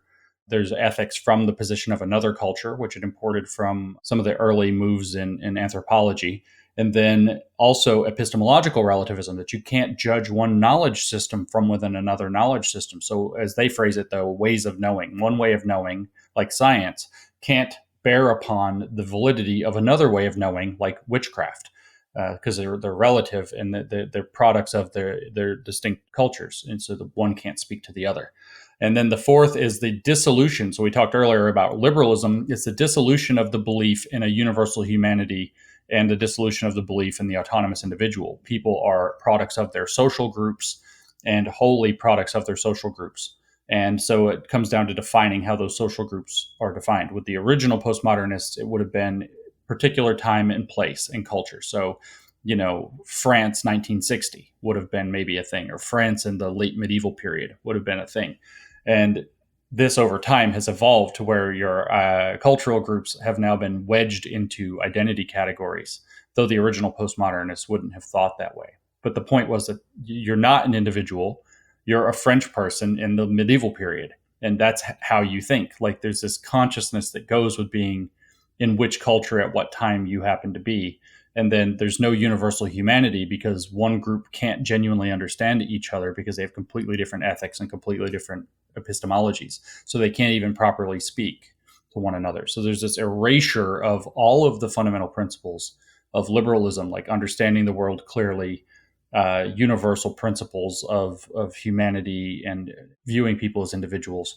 There's ethics from the position of another culture, which it imported from some of the early moves in anthropology. And then also epistemological relativism, that you can't judge one knowledge system from within another knowledge system. So as they phrase it, though, ways of knowing, one way of knowing, like science, can't bear upon the validity of another way of knowing, like witchcraft, because they're relative and they're products of their distinct cultures. And so the one can't speak to the other. And then the fourth is the dissolution. So we talked earlier about liberalism. It's the dissolution of the belief in a universal humanity and the dissolution of the belief in the autonomous individual. People are products of their social groups and wholly products of their social groups. And so it comes down to defining how those social groups are defined. With the original postmodernists, it would have been particular time and place and culture. So, France 1960 would have been maybe a thing, or France in the late medieval period would have been a thing. And this over time has evolved to where your cultural groups have now been wedged into identity categories, though the original postmodernists wouldn't have thought that way. But the point was that you're not an individual. You're a French person in the medieval period. And that's how you think. Like there's this consciousness that goes with being in which culture at what time you happen to be. And then there's no universal humanity because one group can't genuinely understand each other because they have completely different ethics and completely different epistemologies. So they can't even properly speak to one another. So there's this erasure of all of the fundamental principles of liberalism, like understanding the world clearly, universal principles of humanity and viewing people as individuals,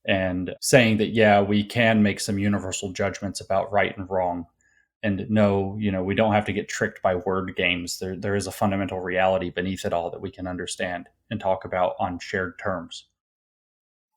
and saying that, yeah, we can make some universal judgments about right and wrong. And no, we don't have to get tricked by word games. There is a fundamental reality beneath it all that we can understand and talk about on shared terms.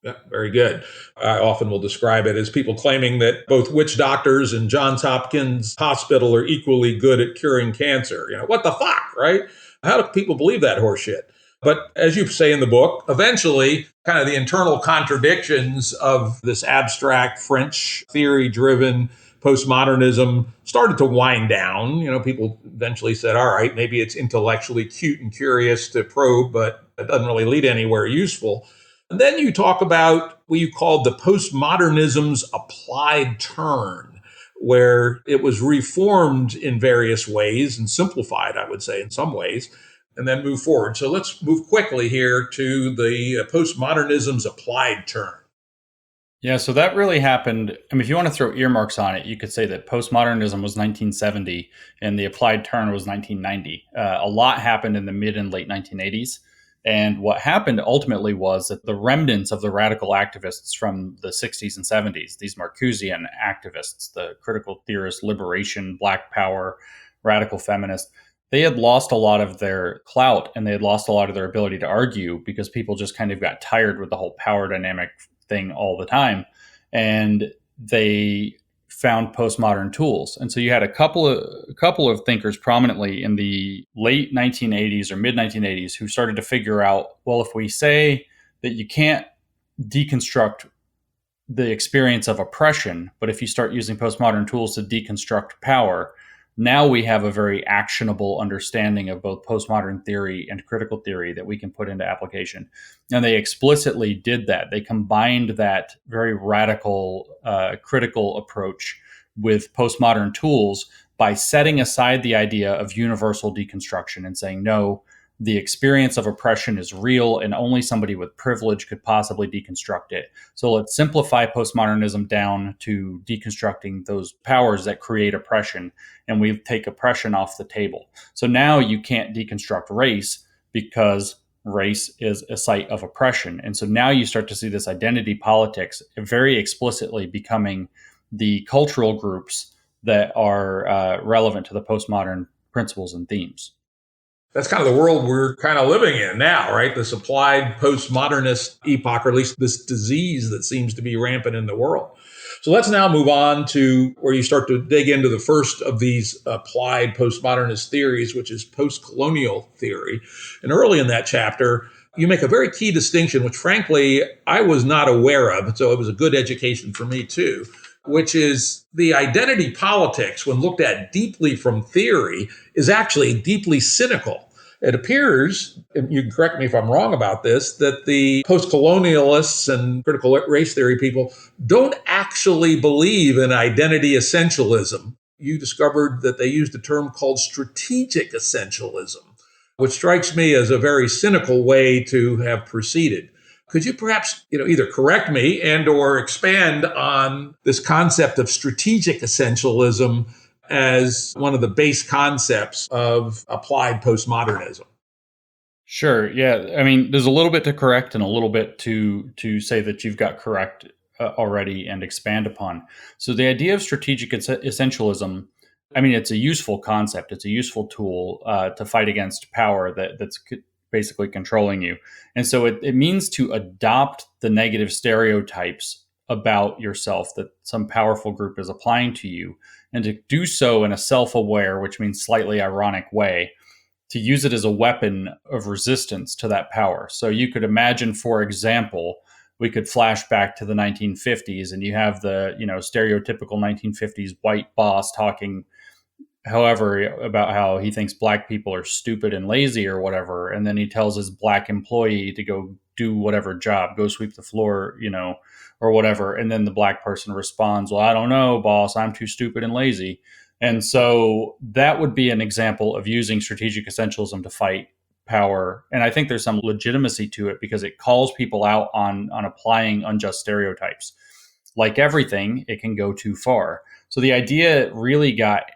Yeah, very good. I often will describe it as people claiming that both witch doctors and Johns Hopkins Hospital are equally good at curing cancer. What the fuck, right? How do people believe that horseshit? But as you say in the book, eventually, kind of the internal contradictions of this abstract French theory driven postmodernism started to wind down. People eventually said, all right, maybe it's intellectually cute and curious to probe, but it doesn't really lead anywhere useful. And then you talk about what you called the postmodernism's applied turn, where it was reformed in various ways and simplified, I would say, in some ways, and then move forward. So let's move quickly here to the postmodernism's applied turn. Yeah, so that really happened. I mean, if you want to throw earmarks on it, you could say that postmodernism was 1970 and the applied turn was 1990. A lot happened in the mid and late 1980s. And what happened ultimately was that the remnants of the radical activists from the 60s and 70s, these Marcusean activists, the critical theorists, liberation, black power, radical feminists, they had lost a lot of their clout and they had lost a lot of their ability to argue because people just kind of got tired with the whole power dynamic thing all the time. And they found postmodern tools. And so you had a couple of thinkers prominently in the late 1980s or mid 1980s who started to figure out, well, if we say that you can't deconstruct the experience of oppression, but if you start using postmodern tools to deconstruct power, now we have a very actionable understanding of both postmodern theory and critical theory that we can put into application. And they explicitly did that. They combined that very radical critical approach with postmodern tools by setting aside the idea of universal deconstruction and saying, no, the experience of oppression is real and only somebody with privilege could possibly deconstruct it. So let's simplify postmodernism down to deconstructing those powers that create oppression, and we take oppression off the table. So now you can't deconstruct race because race is a site of oppression. And so now you start to see this identity politics very explicitly becoming the cultural groups that are relevant to the postmodern principles and themes. That's kind of the world we're kind of living in now, right? This applied postmodernist epoch, or at least this disease that seems to be rampant in the world. So let's now move on to where you start to dig into the first of these applied postmodernist theories, which is post-colonial theory. And early in that chapter, you make a very key distinction, which frankly, I was not aware of. So it was a good education for me too, which is the identity politics, when looked at deeply from theory, is actually deeply cynical. It appears, and you can correct me if I'm wrong about this, that the post-colonialists and critical race theory people don't actually believe in identity essentialism. You discovered that they used a term called strategic essentialism, which strikes me as a very cynical way to have proceeded. Could you perhaps, either correct me and or expand on this concept of strategic essentialism as one of the base concepts of applied postmodernism? Sure. Yeah. I mean, there's a little bit to correct and a little bit to say that you've got correct already and expand upon. So the idea of strategic essentialism, I mean, it's a useful concept. It's a useful tool to fight against power that's basically controlling you. And so it means to adopt the negative stereotypes about yourself that some powerful group is applying to you, and to do so in a self-aware, which means slightly ironic way, to use it as a weapon of resistance to that power. So you could imagine, for example, we could flash back to the 1950s and you have the, stereotypical 1950s white boss talking however about how he thinks black people are stupid and lazy or whatever, and then he tells his black employee to go do whatever job, go sweep the floor, or whatever, and then the black person responds, well, I don't know, boss, I'm too stupid and lazy. And so that would be an example of using strategic essentialism to fight power. And I think there's some legitimacy to it because it calls people out on applying unjust stereotypes. Like everything, it can go too far. So the idea really got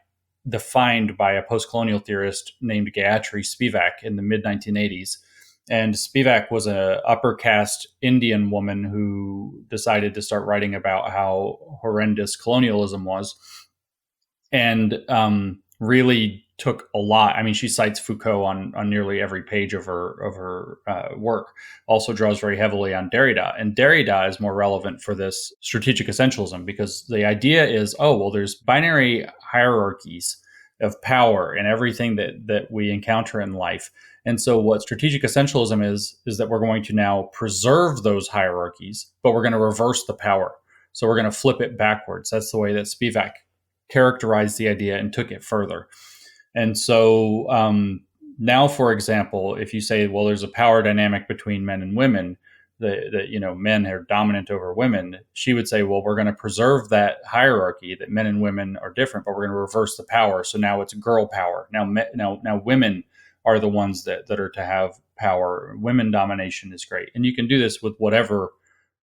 defined by a post-colonial theorist named Gayatri Spivak in the mid-1980s. And Spivak was an upper caste Indian woman who decided to start writing about how horrendous colonialism was, and really took a lot. I mean, she cites Foucault on nearly every page of her work. Also draws very heavily on Derrida, and Derrida is more relevant for this strategic essentialism, because the idea is, oh well, there's binary hierarchies of power in everything that we encounter in life. And so what strategic essentialism is that we're going to now preserve those hierarchies, but we're going to reverse the power. So we're going to flip it backwards. That's the way that Spivak characterized the idea and took it further. And so now, for example, if you say, well, there's a power dynamic between men and women, that men are dominant over women, she would say, well, we're going to preserve that hierarchy, that men and women are different, but we're going to reverse the power. So now it's girl power. Now women are the ones that are to have power. Women domination is great. And you can do this with whatever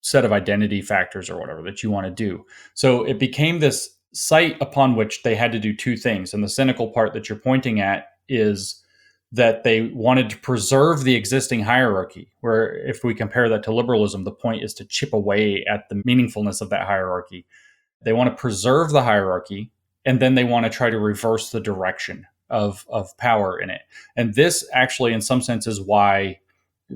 set of identity factors or whatever that you want to do. So it became this site upon which they had to do two things. And the cynical part that you're pointing at is that they wanted to preserve the existing hierarchy, where if we compare that to liberalism, the point is to chip away at the meaningfulness of that hierarchy. They want to preserve the hierarchy, and then they want to try to reverse the direction of power in it. And this actually, in some sense, is why,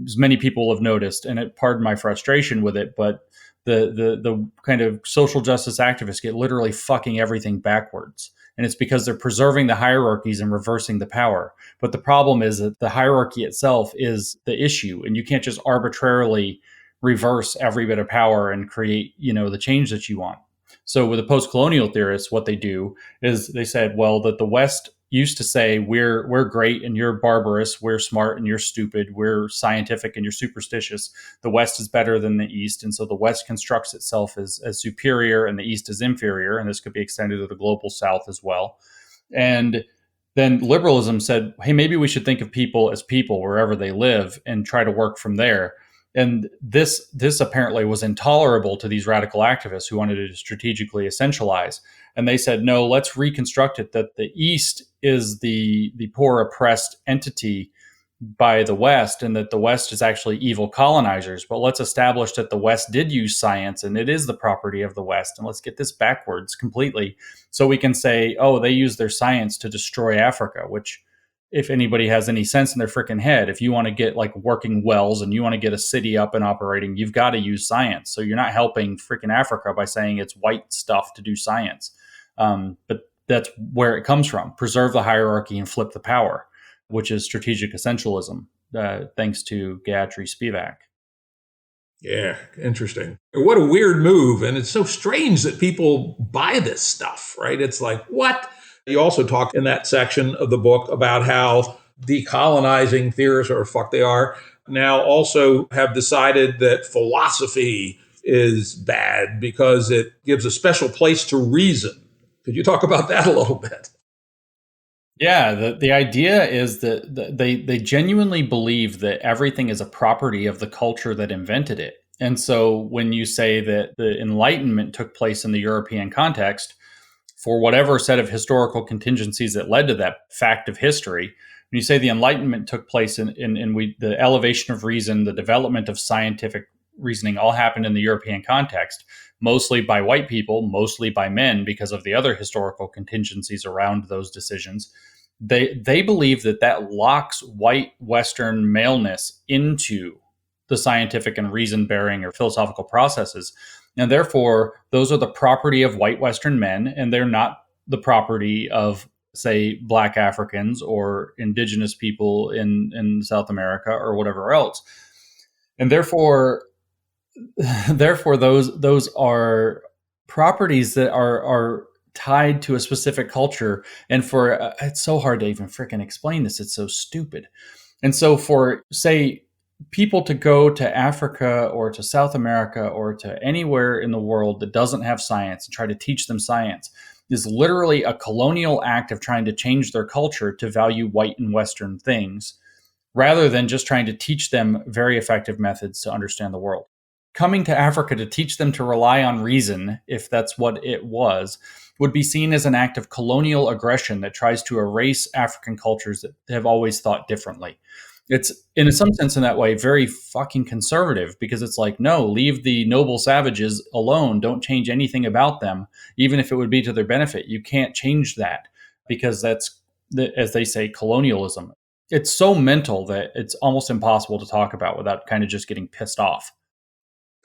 as many people have noticed, and pardon my frustration with it, but the kind of social justice activists get literally fucking everything backwards. And it's because they're preserving the hierarchies and reversing the power. But the problem is that the hierarchy itself is the issue, and you can't just arbitrarily reverse every bit of power and create, the change that you want. So with the post-colonial theorists, what they do is they said, well, that the West used to say, we're great and you're barbarous, we're smart and you're stupid, we're scientific and you're superstitious. The West is better than the East. And so the West constructs itself as superior and the East is inferior. And this could be extended to the global South as well. And then liberalism said, hey, maybe we should think of people as people wherever they live and try to work from there. And this apparently was intolerable to these radical activists who wanted to strategically essentialize. And they said, no, let's reconstruct it that the East is the poor oppressed entity by the West, and that the West is actually evil colonizers. But let's establish that the West did use science and it is the property of the West. And let's get this backwards completely. So we can say, oh, they use their science to destroy Africa, which, if anybody has any sense in their freaking head, if you want to get like working wells and you want to get a city up and operating, you've got to use science. So you're not helping freaking Africa by saying it's white stuff to do science. But that's where it comes from. Preserve the hierarchy and flip the power, which is strategic essentialism, thanks to Gayatri Spivak. Yeah, interesting. What a weird move. And it's so strange that people buy this stuff, right? It's like, what? You also talk in that section of the book about how decolonizing theorists, or fuck they are, now also have decided that philosophy is bad because it gives a special place to reason. Could you talk about that a little bit? Yeah, the idea is that they genuinely believe that everything is a property of the culture that invented it. And so when you say that the Enlightenment took place in the European context, for whatever set of historical contingencies that led to that fact of history, when you say the Enlightenment took place in the elevation of reason, the development of scientific reasoning all happened in the European context, mostly by white people, mostly by men, because of the other historical contingencies around those decisions. They believe that locks white Western maleness into the scientific and reason-bearing or philosophical processes. And therefore, those are the property of white Western men, and they're not the property of, say, Black Africans or indigenous people in South America or whatever else. And therefore those are properties that are tied to a specific culture. And it's so hard to even freaking explain this. It's so stupid. And so for, say, people to go to Africa or to South America or to anywhere in the world that doesn't have science and try to teach them science is literally a colonial act of trying to change their culture to value white and Western things, rather than just trying to teach them very effective methods to understand the world. Coming to Africa to teach them to rely on reason, if that's what it was, would be seen as an act of colonial aggression that tries to erase African cultures that have always thought differently. It's, in some sense, in that way, very fucking conservative, because it's like, no, leave the noble savages alone. Don't change anything about them, even if it would be to their benefit. You can't change that, because that's as they say, colonialism. It's so mental that it's almost impossible to talk about without kind of just getting pissed off.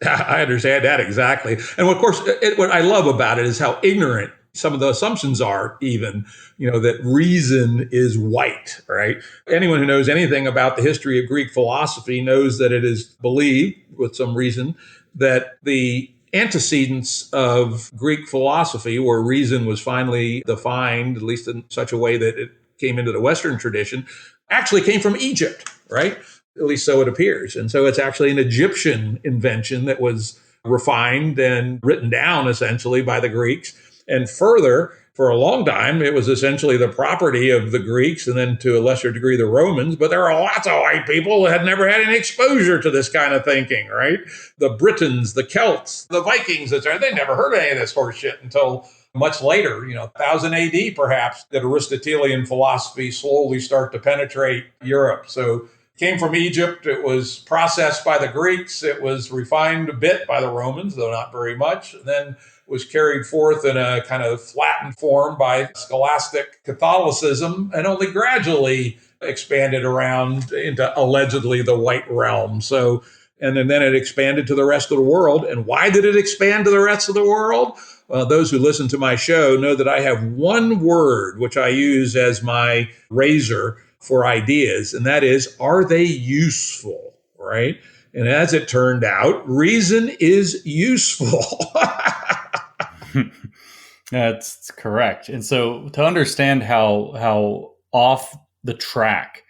I understand that exactly. And of course, what I love about it is how ignorant some of the assumptions are, even, that reason is white, right? Anyone who knows anything about the history of Greek philosophy knows that it is believed, with some reason, that the antecedents of Greek philosophy, where reason was finally defined, at least in such a way that it came into the Western tradition, actually came from Egypt, right? At least so it appears. And so it's actually an Egyptian invention that was refined and written down essentially by the Greeks. And further, for a long time, it was essentially the property of the Greeks and then to a lesser degree the Romans. But there are lots of white people that had never had any exposure to this kind of thinking, right? The Britons, the Celts, the Vikings, they never heard of any of this horse shit until much later, 1000 AD perhaps, that Aristotelian philosophy slowly start to penetrate Europe. So came from Egypt. It was processed by the Greeks. It was refined a bit by the Romans, though not very much. Then was carried forth in a kind of flattened form by scholastic Catholicism and only gradually expanded around into allegedly the white realm. So, and then it expanded to the rest of the world. And why did it expand to the rest of the world? Well, those who listen to my show know that I have one word which I use as my razor for ideas, and that is, are they useful, right? And as it turned out, reason is useful. That's correct. And so to understand how off the track,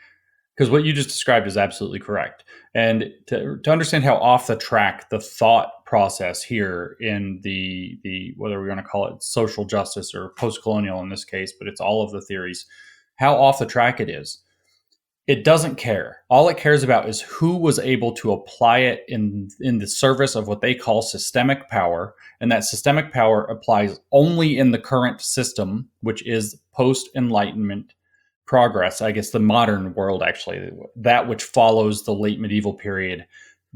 because what you just described is absolutely correct. And to understand how off the track the thought process here in the whether we're going to call it social justice or post-colonial in this case, but it's all of the theories, how off the track it is. It doesn't care. All it cares about is who was able to apply it in the service of what they call systemic power. And that systemic power applies only in the current system, which is post-Enlightenment progress. I guess the modern world, actually, that which follows the late medieval period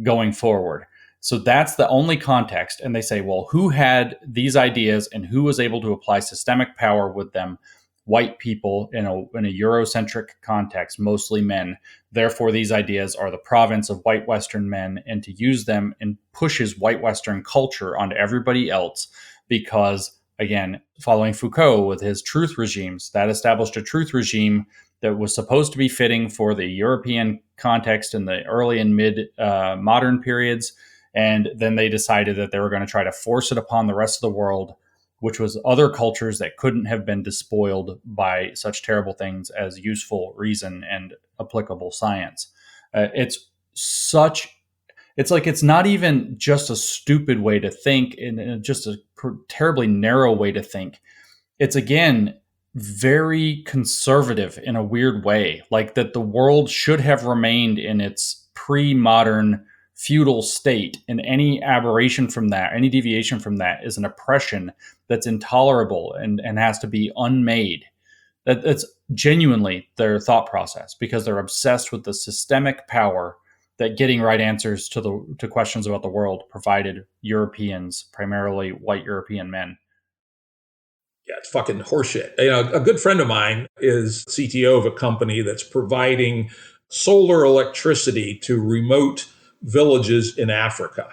going forward. So that's the only context. And they say, well, who had these ideas and who was able to apply systemic power with them? White people in a Eurocentric context, mostly men. Therefore, these ideas are the province of white Western men, and to use them and pushes white Western culture onto everybody else because, again, following Foucault with his truth regimes, that established a truth regime that was supposed to be fitting for the European context in the early and mid modern periods. And then they decided that they were going to try to force it upon the rest of the world, which was other cultures that couldn't have been despoiled by such terrible things as useful reason and applicable science. It's not even just a stupid way to think and just a terribly narrow way to think. It's, again, very conservative in a weird way, like that the world should have remained in its pre-modern feudal state, and any aberration from that, any deviation from that is an oppression that's intolerable and has to be unmade. That's genuinely their thought process, because they're obsessed with the systemic power that getting right answers to questions about the world provided Europeans, primarily white European men. Yeah, it's fucking horseshit. A good friend of mine is CTO of a company that's providing solar electricity to remote villages in Africa.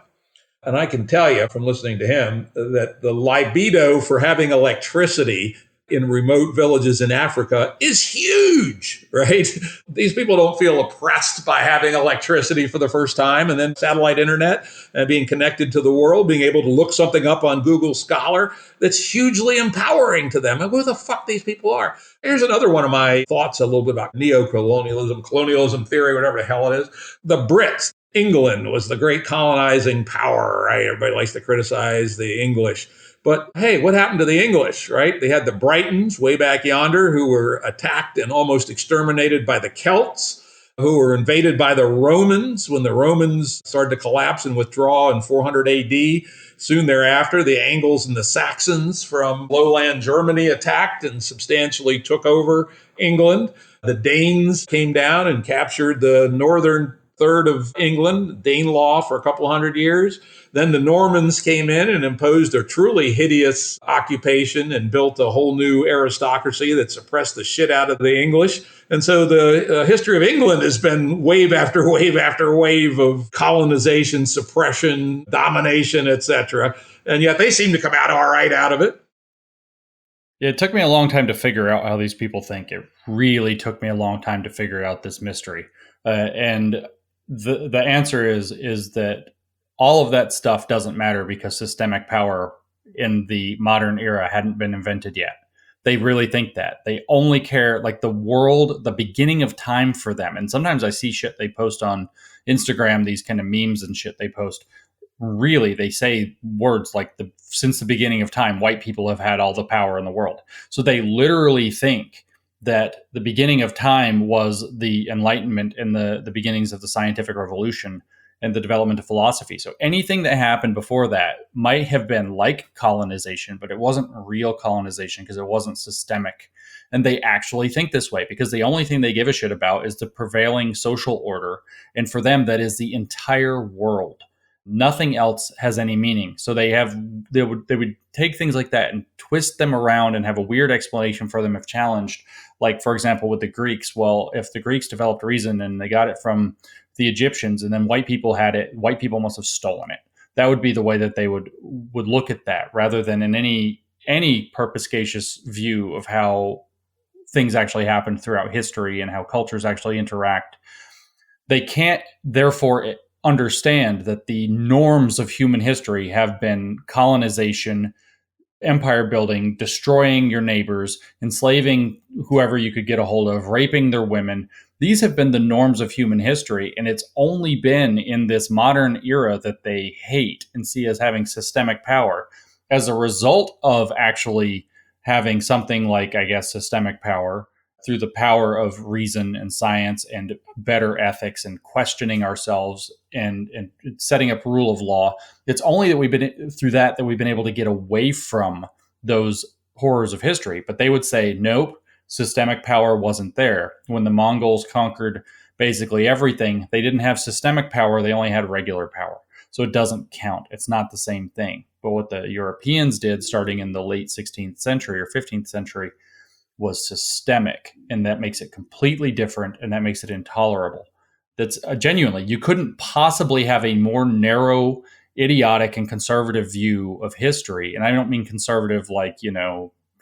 And I can tell you from listening to him that the libido for having electricity in remote villages in Africa is huge, right? These people don't feel oppressed by having electricity for the first time, and then satellite internet and being connected to the world, being able to look something up on Google Scholar. That's hugely empowering to them. And who the fuck these people are. Here's another one of my thoughts a little bit about neo-colonialism, colonialism theory, whatever the hell it is. The Brits. England was the great colonizing power, right? Everybody likes to criticize the English. But hey, what happened to the English, right? They had the Britons way back yonder who were attacked and almost exterminated by the Celts, who were invaded by the Romans when the Romans started to collapse and withdraw in 400 AD. Soon thereafter, the Angles and the Saxons from lowland Germany attacked and substantially took over England. The Danes came down and captured the northern third of England, Danelaw for a couple hundred years. Then the Normans came in and imposed a truly hideous occupation and built a whole new aristocracy that suppressed the shit out of the English. And so the history of England has been wave after wave after wave of colonization, suppression, domination, etc. And yet they seem to come out all right out of it. It took me a long time to figure out how these people think. It really took me a long time to figure out this mystery. And the answer is that all of that stuff doesn't matter because systemic power in the modern era hadn't been invented yet. They really think that. They only care, like, the world, the beginning of time for them. And sometimes I see shit they post on Instagram, these kind of memes and shit they post. Really, they say words like since the beginning of time, white people have had all the power in the world. So they literally think that the beginning of time was the Enlightenment and the beginnings of the scientific revolution and the development of philosophy. So anything that happened before that might have been like colonization, but it wasn't real colonization because it wasn't systemic. And they actually think this way because the only thing they give a shit about is the prevailing social order. And for them, that is the entire world. Nothing else has any meaning. So they would take things like that and twist them around and have a weird explanation for them if challenged. Like, for example, with the Greeks, well, if the Greeks developed reason and they got it from the Egyptians and then white people had it, white people must have stolen it. That would be the way that they would look at that, rather than in any perspicacious view of how things actually happen throughout history and how cultures actually interact. They can't, therefore, understand that the norms of human history have been colonization, empire building, destroying your neighbors, enslaving whoever you could get a hold of, raping their women. These have been the norms of human history, and it's only been in this modern era that they hate and see as having systemic power as a result of actually having something like, I guess, systemic power through the power of reason and science and better ethics and questioning ourselves and setting up rule of law. It's only that we've been through that we've been able to get away from those horrors of history. But they would say, nope, systemic power wasn't there. When the Mongols conquered basically everything, they didn't have systemic power. They only had regular power. So it doesn't count. It's not the same thing. But what the Europeans did starting in the late 16th century or 15th century was systemic, and that makes it completely different, and that makes it intolerable. That's genuinely, you couldn't possibly have a more narrow, idiotic, and conservative view of history. And I don't mean conservative like,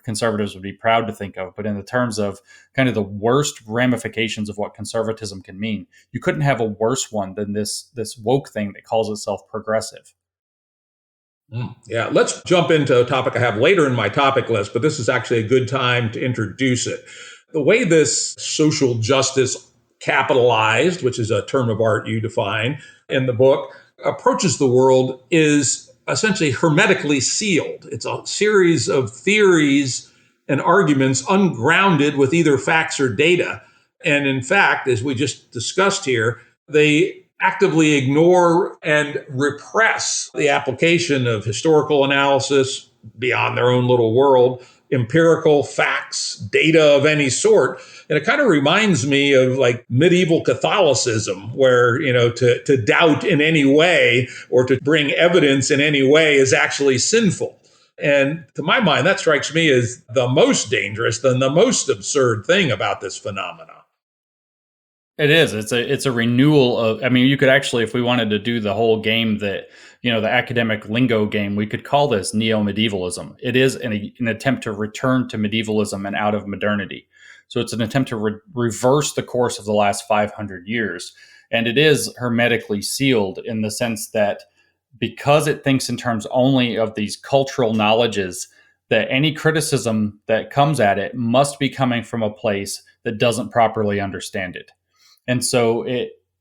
conservatives would be proud to think of, but in the terms of kind of the worst ramifications of what conservatism can mean. You couldn't have a worse one than this woke thing that calls itself progressive. Yeah, let's jump into a topic I have later in my topic list, but this is actually a good time to introduce it. The way this social justice capitalized, which is a term of art you define in the book, approaches the world is essentially hermetically sealed. It's a series of theories and arguments ungrounded with either facts or data. And in fact, as we just discussed here, they actively ignore and repress the application of historical analysis beyond their own little world, empirical facts, data of any sort. And it kind of reminds me of like medieval Catholicism, where, to doubt in any way or to bring evidence in any way is actually sinful. And to my mind, that strikes me as the most dangerous and the most absurd thing about this phenomenon. It is. It's a renewal of, you could actually, if we wanted to do the whole game that, the academic lingo game, we could call this neo-medievalism. It is an attempt to return to medievalism and out of modernity. So it's an attempt to reverse the course of the last 500 years. And it is hermetically sealed in the sense that because it thinks in terms only of these cultural knowledges, that any criticism that comes at it must be coming from a place that doesn't properly understand it. And so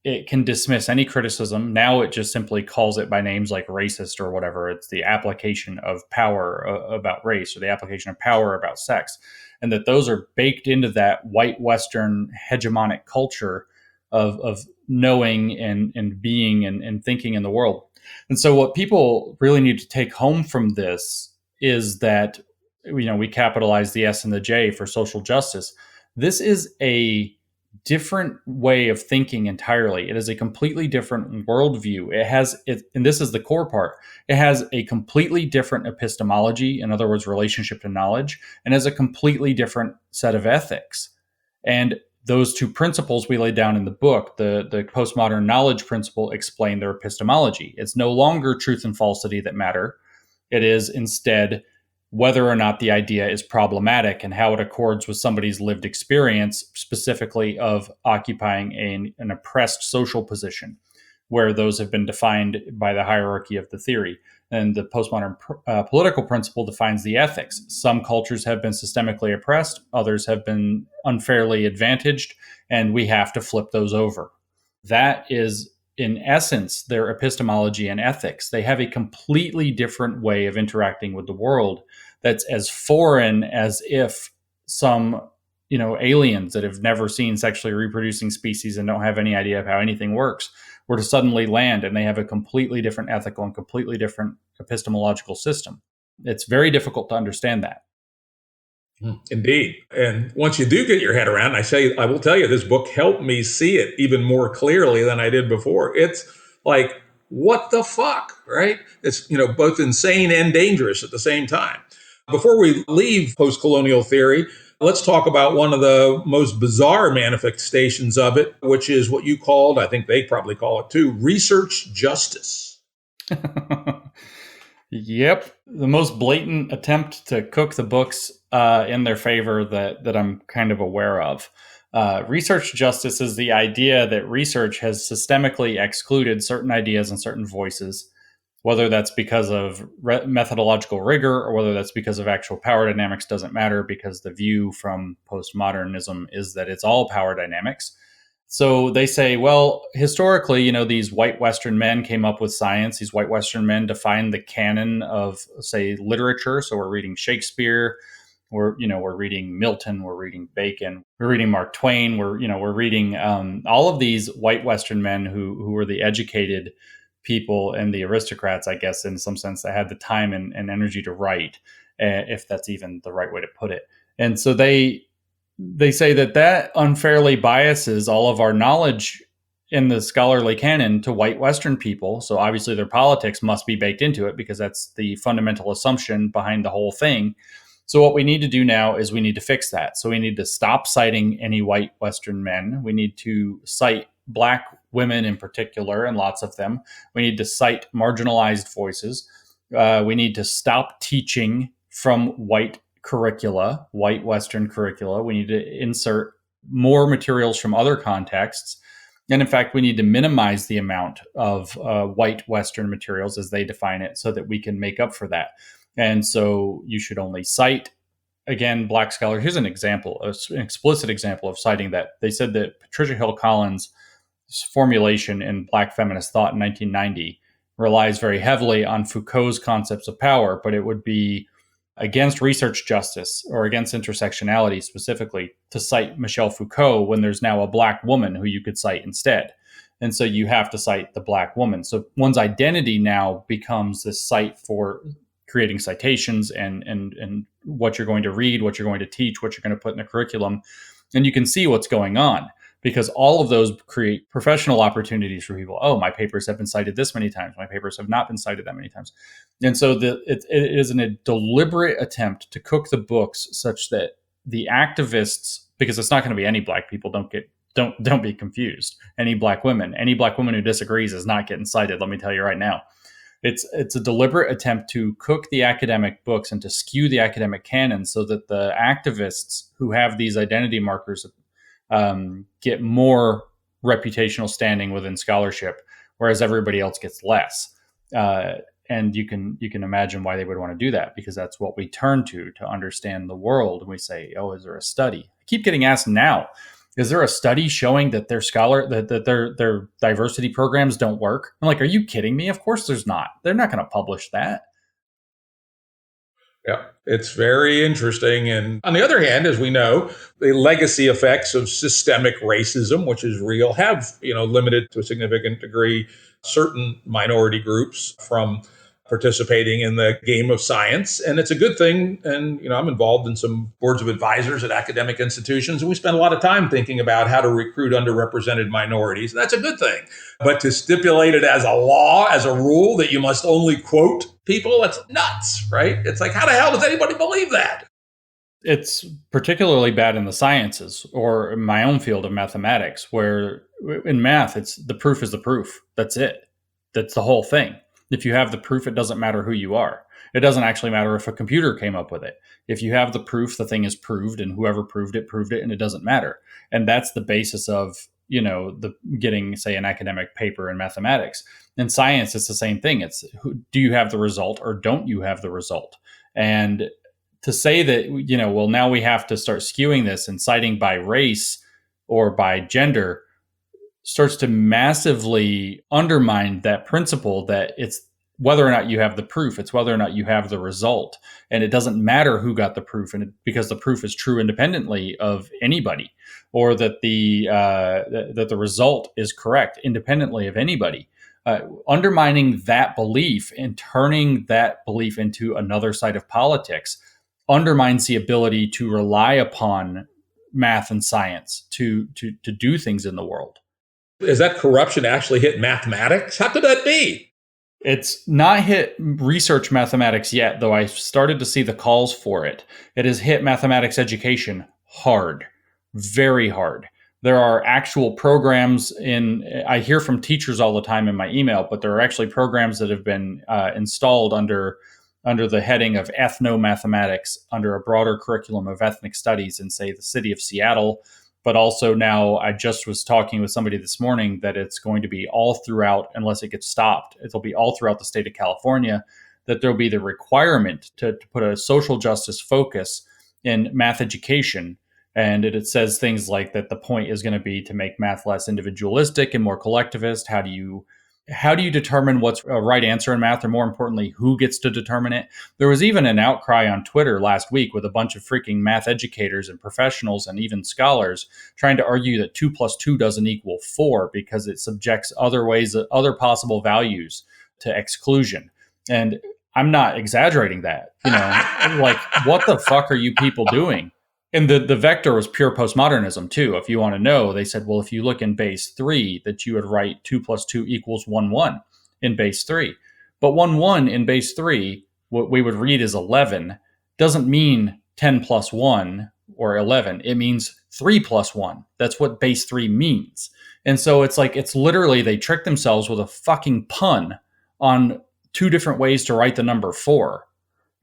it can dismiss any criticism. Now it just simply calls it by names like racist or whatever. It's the application of power about race or the application of power about sex. And that those are baked into that white Western hegemonic culture of knowing and being and thinking in the world. And so what people really need to take home from this is that, we capitalize the S and the J for social justice. This is a different way of thinking entirely. It is a completely different worldview. And this is the core part. It has a completely different epistemology, in other words, relationship to knowledge, and has a completely different set of ethics. And those two principles we laid down in the book, the postmodern knowledge principle, explain their epistemology. It's no longer truth and falsity that matter. It is instead whether or not the idea is problematic and how it accords with somebody's lived experience, specifically of occupying an oppressed social position, where those have been defined by the hierarchy of the theory. And the postmodern political principle defines the ethics. Some cultures have been systemically oppressed, others have been unfairly advantaged, and we have to flip those over. That is, in essence, their epistemology and ethics. They have a completely different way of interacting with the world that's as foreign as if some, aliens that have never seen sexually reproducing species and don't have any idea of how anything works were to suddenly land, and they have a completely different ethical and completely different epistemological system. It's very difficult to understand that. Indeed. And once you do get your head around, I will tell you, this book helped me see it even more clearly than I did before. It's like, what the fuck, right? It's, both insane and dangerous at the same time. Before we leave post-colonial theory, let's talk about one of the most bizarre manifestations of it, which is what you called, I think they probably call it too, research justice. Yep. The most blatant attempt to cook the books in their favor that I'm kind of aware of. Research justice is the idea that research has systemically excluded certain ideas and certain voices, whether that's because of methodological rigor or whether that's because of actual power dynamics doesn't matter, because the view from postmodernism is that it's all power dynamics. So they say, well, historically, these white Western men came up with science. These white Western men defined the canon of, say, literature. So we're reading Shakespeare, we're reading Milton, we're reading Bacon, we're reading Mark Twain, we're reading all of these white Western men who were the educated people and the aristocrats, I guess, in some sense, that had the time and energy to write, if that's even the right way to put it. And so they say that unfairly biases all of our knowledge in the scholarly canon to white Western people. So obviously their politics must be baked into it, because that's the fundamental assumption behind the whole thing. So what we need to do now is we need to fix that. So we need to stop citing any white Western men. We need to cite Black women in particular, and lots of them. We need to cite marginalized voices. We need to stop teaching from white curricula, white Western curricula. We need to insert more materials from other contexts. And in fact, we need to minimize the amount of white Western materials as they define it, so that we can make up for that. And so you should only cite, again, Black scholars. Here's an example, an explicit example of citing that. They said that Patricia Hill Collins' formulation in Black feminist thought in 1990 relies very heavily on Foucault's concepts of power, but it would be against research justice or against intersectionality specifically to cite Michel Foucault when there's now a Black woman who you could cite instead. And so you have to cite the Black woman. So one's identity now becomes this site for creating citations and what you're going to read, what you're going to teach, what you're going to put in the curriculum. And you can see what's going on, because all of those create professional opportunities for people. Oh, my papers have been cited this many times. My papers have not been cited that many times. And so it is a deliberate attempt to cook the books such that the activists, because it's not going to be any Black people, don't be confused. Any Black women who disagrees is not getting cited. Let me tell you right now. It's a deliberate attempt to cook the academic books and to skew the academic canon so that the activists who have these identity markers get more reputational standing within scholarship, whereas everybody else gets less. And you can imagine why they would want to do that, because that's what we turn to understand the world. And we say, oh, is there a study? I keep getting asked now, is there a study showing that their diversity programs don't work? I'm like, are you kidding me? Of course there's not. They're not going to publish that. Yeah, it's very interesting. And on the other hand, as we know, the legacy effects of systemic racism, which is real, have, limited to a significant degree certain minority groups from participating in the game of science. And it's a good thing. And, I'm involved in some boards of advisors at academic institutions. And we spend a lot of time thinking about how to recruit underrepresented minorities. That's a good thing. But to stipulate it as a law, as a rule that you must only quote people, that's nuts, right? It's like, how the hell does anybody believe that? It's particularly bad in the sciences or in my own field of mathematics, where in math, it's the proof is the proof. That's it. That's the whole thing. If you have the proof, it doesn't matter who you are. It doesn't actually matter if a computer came up with it. If you have the proof, the thing is proved, and whoever proved it, and it doesn't matter. And that's the basis of, the getting, say, an academic paper in mathematics. In science, it's the same thing. It's do you have the result or don't you have the result? And to say that, well, now we have to start skewing this and citing by race or by gender starts to massively undermine that principle that it's whether or not you have the proof, it's whether or not you have the result. And it doesn't matter who got the proof, and because the proof is true independently of anybody, or that the result is correct independently of anybody. Undermining that belief and turning that belief into another side of politics undermines the ability to rely upon math and science to do things in the world. Is that corruption actually hit mathematics? How could that be? It's not hit research mathematics yet, though I started to see the calls for it. It has hit mathematics education hard, very hard. There are actual programs I hear from teachers all the time in my email, but there are actually programs that have been installed under the heading of ethno-mathematics under a broader curriculum of ethnic studies in, say, the city of Seattle. But also now I just was talking with somebody this morning that it's going to be all throughout, unless it gets stopped, it'll be all throughout the state of California, that there'll be the requirement to put a social justice focus in math education. And it says things like that the point is going to be to make math less individualistic and more collectivist. How do you determine what's a right answer in math, or more importantly, who gets to determine it? There was even an outcry on Twitter last week with a bunch of freaking math educators and professionals and even scholars trying to argue that 2 + 2 doesn't equal 4 because it subjects other possible values to exclusion. And I'm not exaggerating that. Like, what the fuck are you people doing? And the vector was pure postmodernism too. If you want to know, they said, well, if you look in base 3, that you would write 2 + 2 = 1, 1 in base 3. But 1, 1 in base 3, what we would read as 11, doesn't mean 10 + 1 or 11. It means 3 + 1. That's what base 3 means. And so it's like, it's literally, they tricked themselves with a fucking pun on 2 different ways to write the number 4.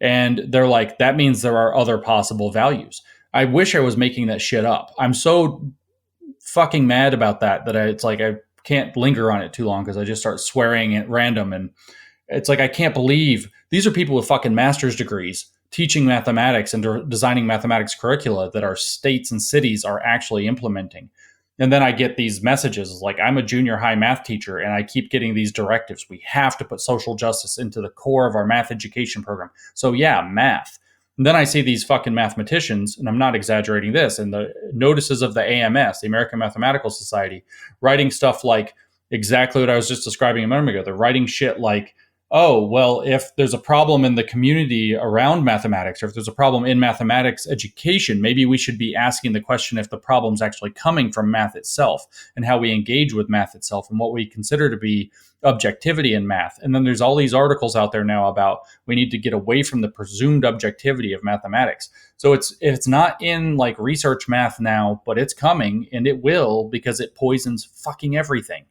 And they're like, that means there are other possible values. I wish I was making that shit up. I'm so fucking mad about that it's like I can't linger on it too long because I just start swearing at random. And it's like, I can't believe these are people with fucking master's degrees teaching mathematics and designing mathematics curricula that our states and cities are actually implementing. And then I get these messages like, I'm a junior high math teacher and I keep getting these directives. We have to put social justice into the core of our math education program. So yeah, math. And then I see these fucking mathematicians, and I'm not exaggerating this, and the notices of the AMS, the American Mathematical Society, writing stuff like exactly what I was just describing a moment ago. They're writing shit like, oh, well, if there's a problem in the community around mathematics, or if there's a problem in mathematics education, maybe we should be asking the question if the problem's actually coming from math itself and how we engage with math itself and what we consider to be objectivity in math. And then there's all these articles out there now about we need to get away from the presumed objectivity of mathematics. So it's not in like research math now, but it's coming, and it will, because it poisons fucking everything.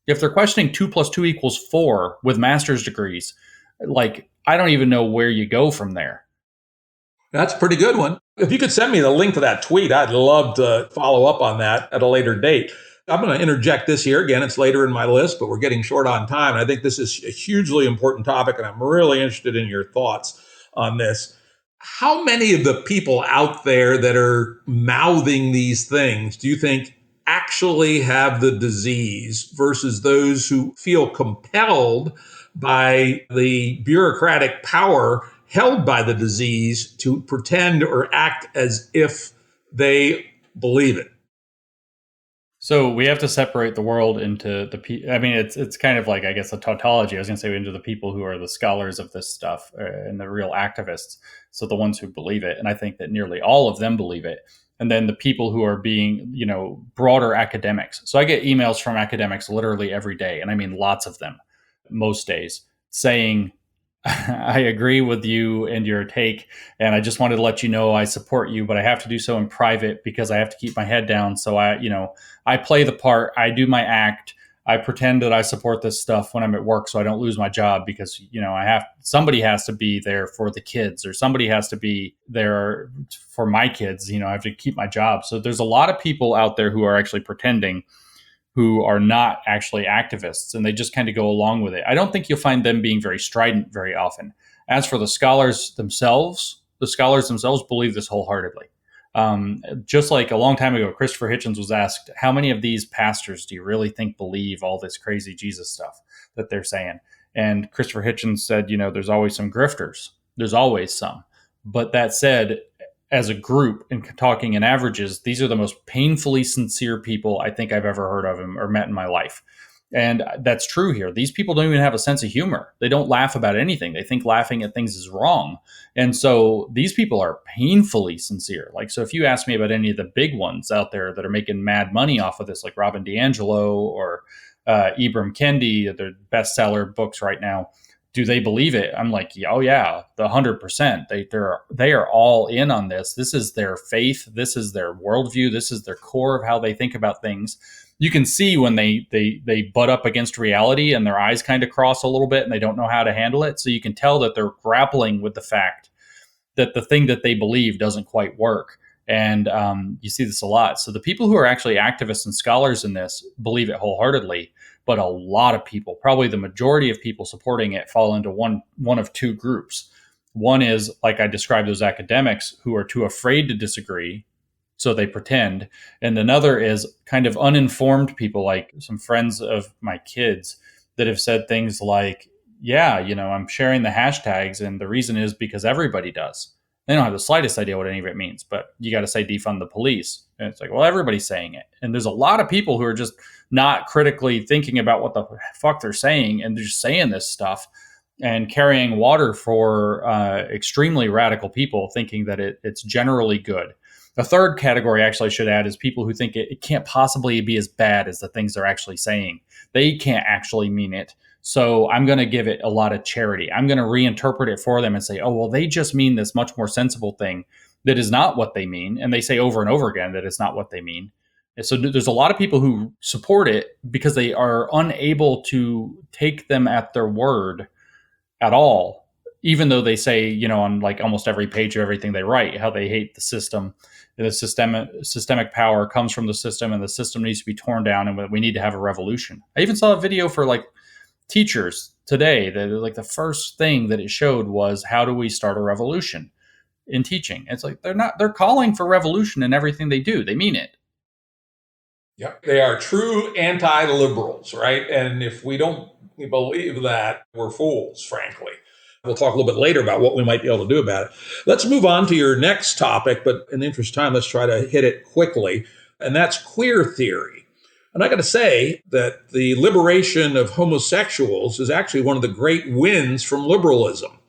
If they're questioning 2 + 2 = 4 with master's degrees, like, I don't even know where you go from there. That's a pretty good one. If you could send me the link to that tweet, I'd love to follow up on that at a later date. I'm going to interject this here. Again, it's later in my list, but we're getting short on time. And I think this is a hugely important topic, and I'm really interested in your thoughts on this. How many of the people out there that are mouthing these things do you think actually have the disease versus those who feel compelled by the bureaucratic power held by the disease to pretend or act as if they believe it? So we have to separate the world into I mean, it's kind of like, I guess, a tautology. I was going to say into the people who are the scholars of this stuff and the real activists. So the ones who believe it, and I think that nearly all of them believe it. And then the people who are being, broader academics. So I get emails from academics literally every day, and I mean lots of them, most days, saying, I agree with you and your take, and I just wanted to let you know I support you, but I have to do so in private because I have to keep my head down. So I play the part, I do my act, I pretend that I support this stuff when I'm at work so I don't lose my job because, somebody has to be there for the kids or somebody has to be there for my kids. I have to keep my job. So there's a lot of people out there who are actually pretending, who are not actually activists, and they just kind of go along with it. I don't think you'll find them being very strident very often. As for the scholars themselves believe this wholeheartedly. Just like a long time ago, Christopher Hitchens was asked, how many of these pastors do you really think believe all this crazy Jesus stuff that they're saying? And Christopher Hitchens said, there's always some grifters. There's always some. But that said, as a group and talking in averages, these are the most painfully sincere people I think I've ever heard of or met in my life. And that's true here. These people don't even have a sense of humor. They don't laugh about anything. They think laughing at things is wrong. And so these people are painfully sincere. So if you ask me about any of the big ones out there that are making mad money off of this, like Robin DiAngelo or Ibram Kendi, their bestseller books right now, do they believe it? I'm like, oh yeah, the 100%. They are all in on this. This is their faith. This is their worldview. This is their core of how they think about things. You can see when they butt up against reality and their eyes kind of cross a little bit and they don't know how to handle it. So you can tell that they're grappling with the fact that the thing that they believe doesn't quite work. And you see this a lot. So the people who are actually activists and scholars in this believe it wholeheartedly. But a lot of people, probably the majority of people supporting it, fall into one of two groups. One is, like I described, those academics who are too afraid to disagree, so they pretend. And another is kind of uninformed people, like some friends of my kids that have said things like, yeah, I'm sharing the hashtags, and the reason is because everybody does. They don't have the slightest idea what any of it means, but you got to say defund the police. And it's like, well, everybody's saying it. And there's a lot of people who are just not critically thinking about what the fuck they're saying, and they're just saying this stuff and carrying water for extremely radical people thinking that it's generally good. The third category, actually, I should add, is people who think it can't possibly be as bad as the things they're actually saying. They can't actually mean it. So I'm going to give it a lot of charity. I'm going to reinterpret it for them and say, oh, well, they just mean this much more sensible thing that is not what they mean. And they say over and over again that it's not what they mean. And so there's a lot of people who support it because they are unable to take them at their word at all, even though they say, on like almost every page of everything they write, how they hate the system. The systemic power comes from the system, and the system needs to be torn down, and we need to have a revolution. I even saw a video for like teachers today that like the first thing that it showed was, how do we start a revolution in teaching? It's like they're calling for revolution in everything they do. They mean it. Yep. They are true anti-liberals, right? And if we don't believe that, we're fools, frankly. We'll talk a little bit later about what we might be able to do about it. Let's move on to your next topic, but in the interest of time, let's try to hit it quickly. And that's queer theory. And I got to say that the liberation of homosexuals is actually one of the great wins from liberalism.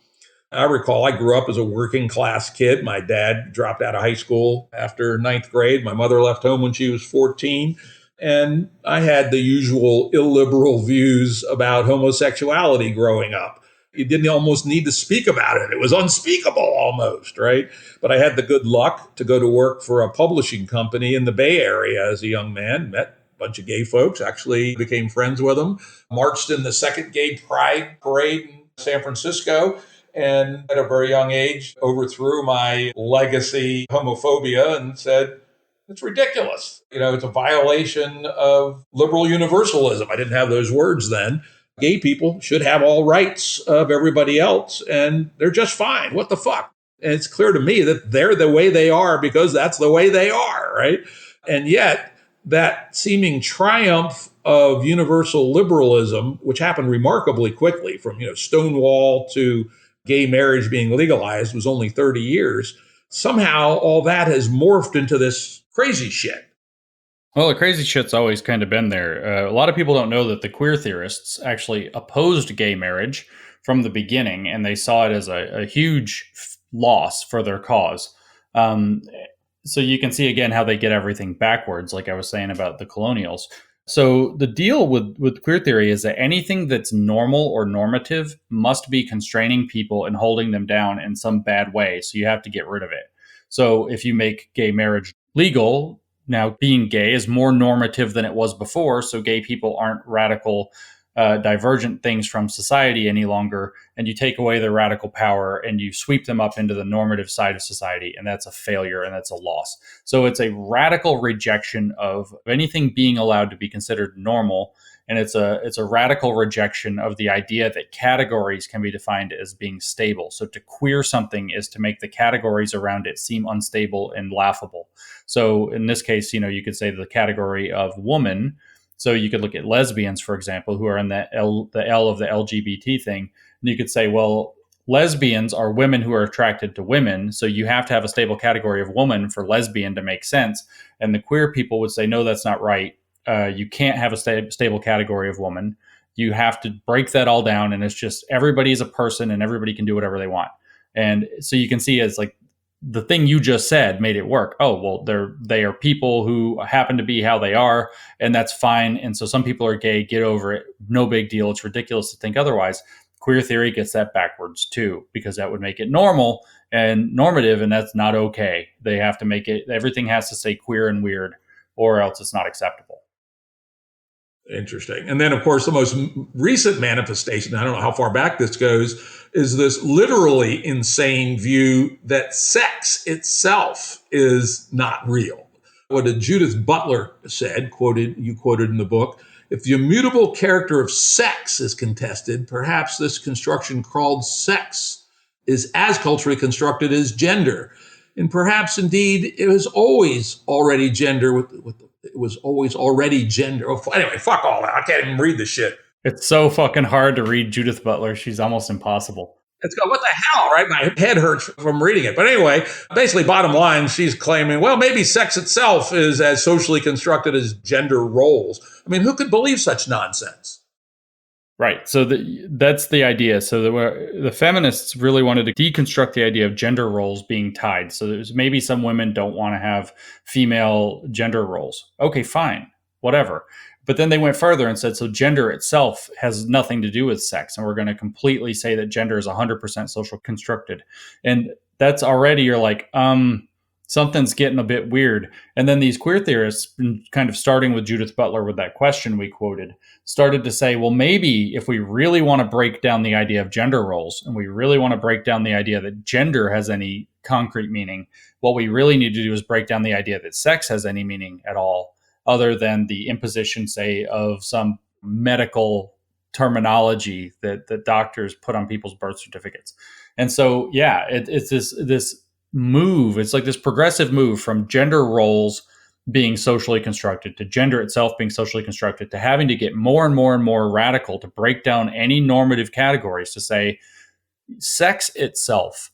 I recall I grew up as a working class kid. My dad dropped out of high school after ninth grade. My mother left home when she was 14. And I had the usual illiberal views about homosexuality growing up. You didn't almost need to speak about it. It was unspeakable almost, right? But I had the good luck to go to work for a publishing company in the Bay Area as a young man, met a bunch of gay folks, actually became friends with them, marched in the second gay pride parade in San Francisco, and at a very young age overthrew my legacy homophobia and said, it's ridiculous. It's a violation of liberal universalism. I didn't have those words then. Gay people should have all rights of everybody else, and they're just fine. What the fuck? And it's clear to me that they're the way they are because that's the way they are, right? And yet, that seeming triumph of universal liberalism, which happened remarkably quickly from Stonewall to gay marriage being legalized, was only 30 years. Somehow, all that has morphed into this crazy shit. Well, the crazy shit's always kind of been there. A lot of people don't know that the queer theorists actually opposed gay marriage from the beginning, and they saw it as a huge loss for their cause. Um, so you can see again how they get everything backwards, like I was saying about the colonials. So the deal with queer theory is that anything that's normal or normative must be constraining people and holding them down in some bad way. So you have to get rid of it. So if you make gay marriage legal, now being gay is more normative than it was before. So gay people aren't radical, divergent things from society any longer. And you take away their radical power and you sweep them up into the normative side of society. And that's a failure and that's a loss. So it's a radical rejection of anything being allowed to be considered normal. And it's a radical rejection of the idea that categories can be defined as being stable. So to queer something is to make the categories around it seem unstable and laughable. So in this case, you could say the category of woman. So you could look at lesbians, for example, who are in the L of the LGBT thing. And you could say, well, lesbians are women who are attracted to women. So you have to have a stable category of woman for lesbian to make sense. And the queer people would say, no, that's not right. You can't have a stable category of woman. You have to break that all down. And it's just everybody is a person and everybody can do whatever they want. And so you can see it's like the thing you just said made it work. Oh, well, they are people who happen to be how they are, and that's fine. And so some people are gay, get over it. No big deal. It's ridiculous to think otherwise. Queer theory gets that backwards too, because that would make it normal and normative, and that's not okay. They have to make it, everything has to say queer and weird, or else it's not acceptable. Interesting. And then, of course, the most recent manifestation, I don't know how far back this goes, is this literally insane view that sex itself is not real. What Judith Butler said, you quoted in the book, if the immutable character of sex is contested, perhaps this construction called sex is as culturally constructed as gender. And perhaps indeed it was always already gender it was always already gender. Oh, anyway, fuck all that. I can't even read this shit. It's so fucking hard to read Judith Butler. She's almost impossible. It's go, what the hell, right? My head hurts from reading it. But anyway, basically, bottom line, she's claiming, well, maybe sex itself is as socially constructed as gender roles. I mean, who could believe such nonsense? Right. So that's the idea. So the feminists really wanted to deconstruct the idea of gender roles being tied. So there's maybe some women don't want to have female gender roles. Okay, fine, whatever. But then they went further and said, so gender itself has nothing to do with sex. And we're going to completely say that gender is 100% social constructed. And that's already, you're like, something's getting a bit weird. And then these queer theorists, kind of starting with Judith Butler with that question we quoted, started to say, well, maybe if we really want to break down the idea of gender roles and we really want to break down the idea that gender has any concrete meaning, what we really need to do is break down the idea that sex has any meaning at all, other than the imposition, say, of some medical terminology that doctors put on people's birth certificates. And so, yeah, it's this move. It's like this progressive move from gender roles being socially constructed to gender itself being socially constructed to having to get more and more and more radical to break down any normative categories to say sex itself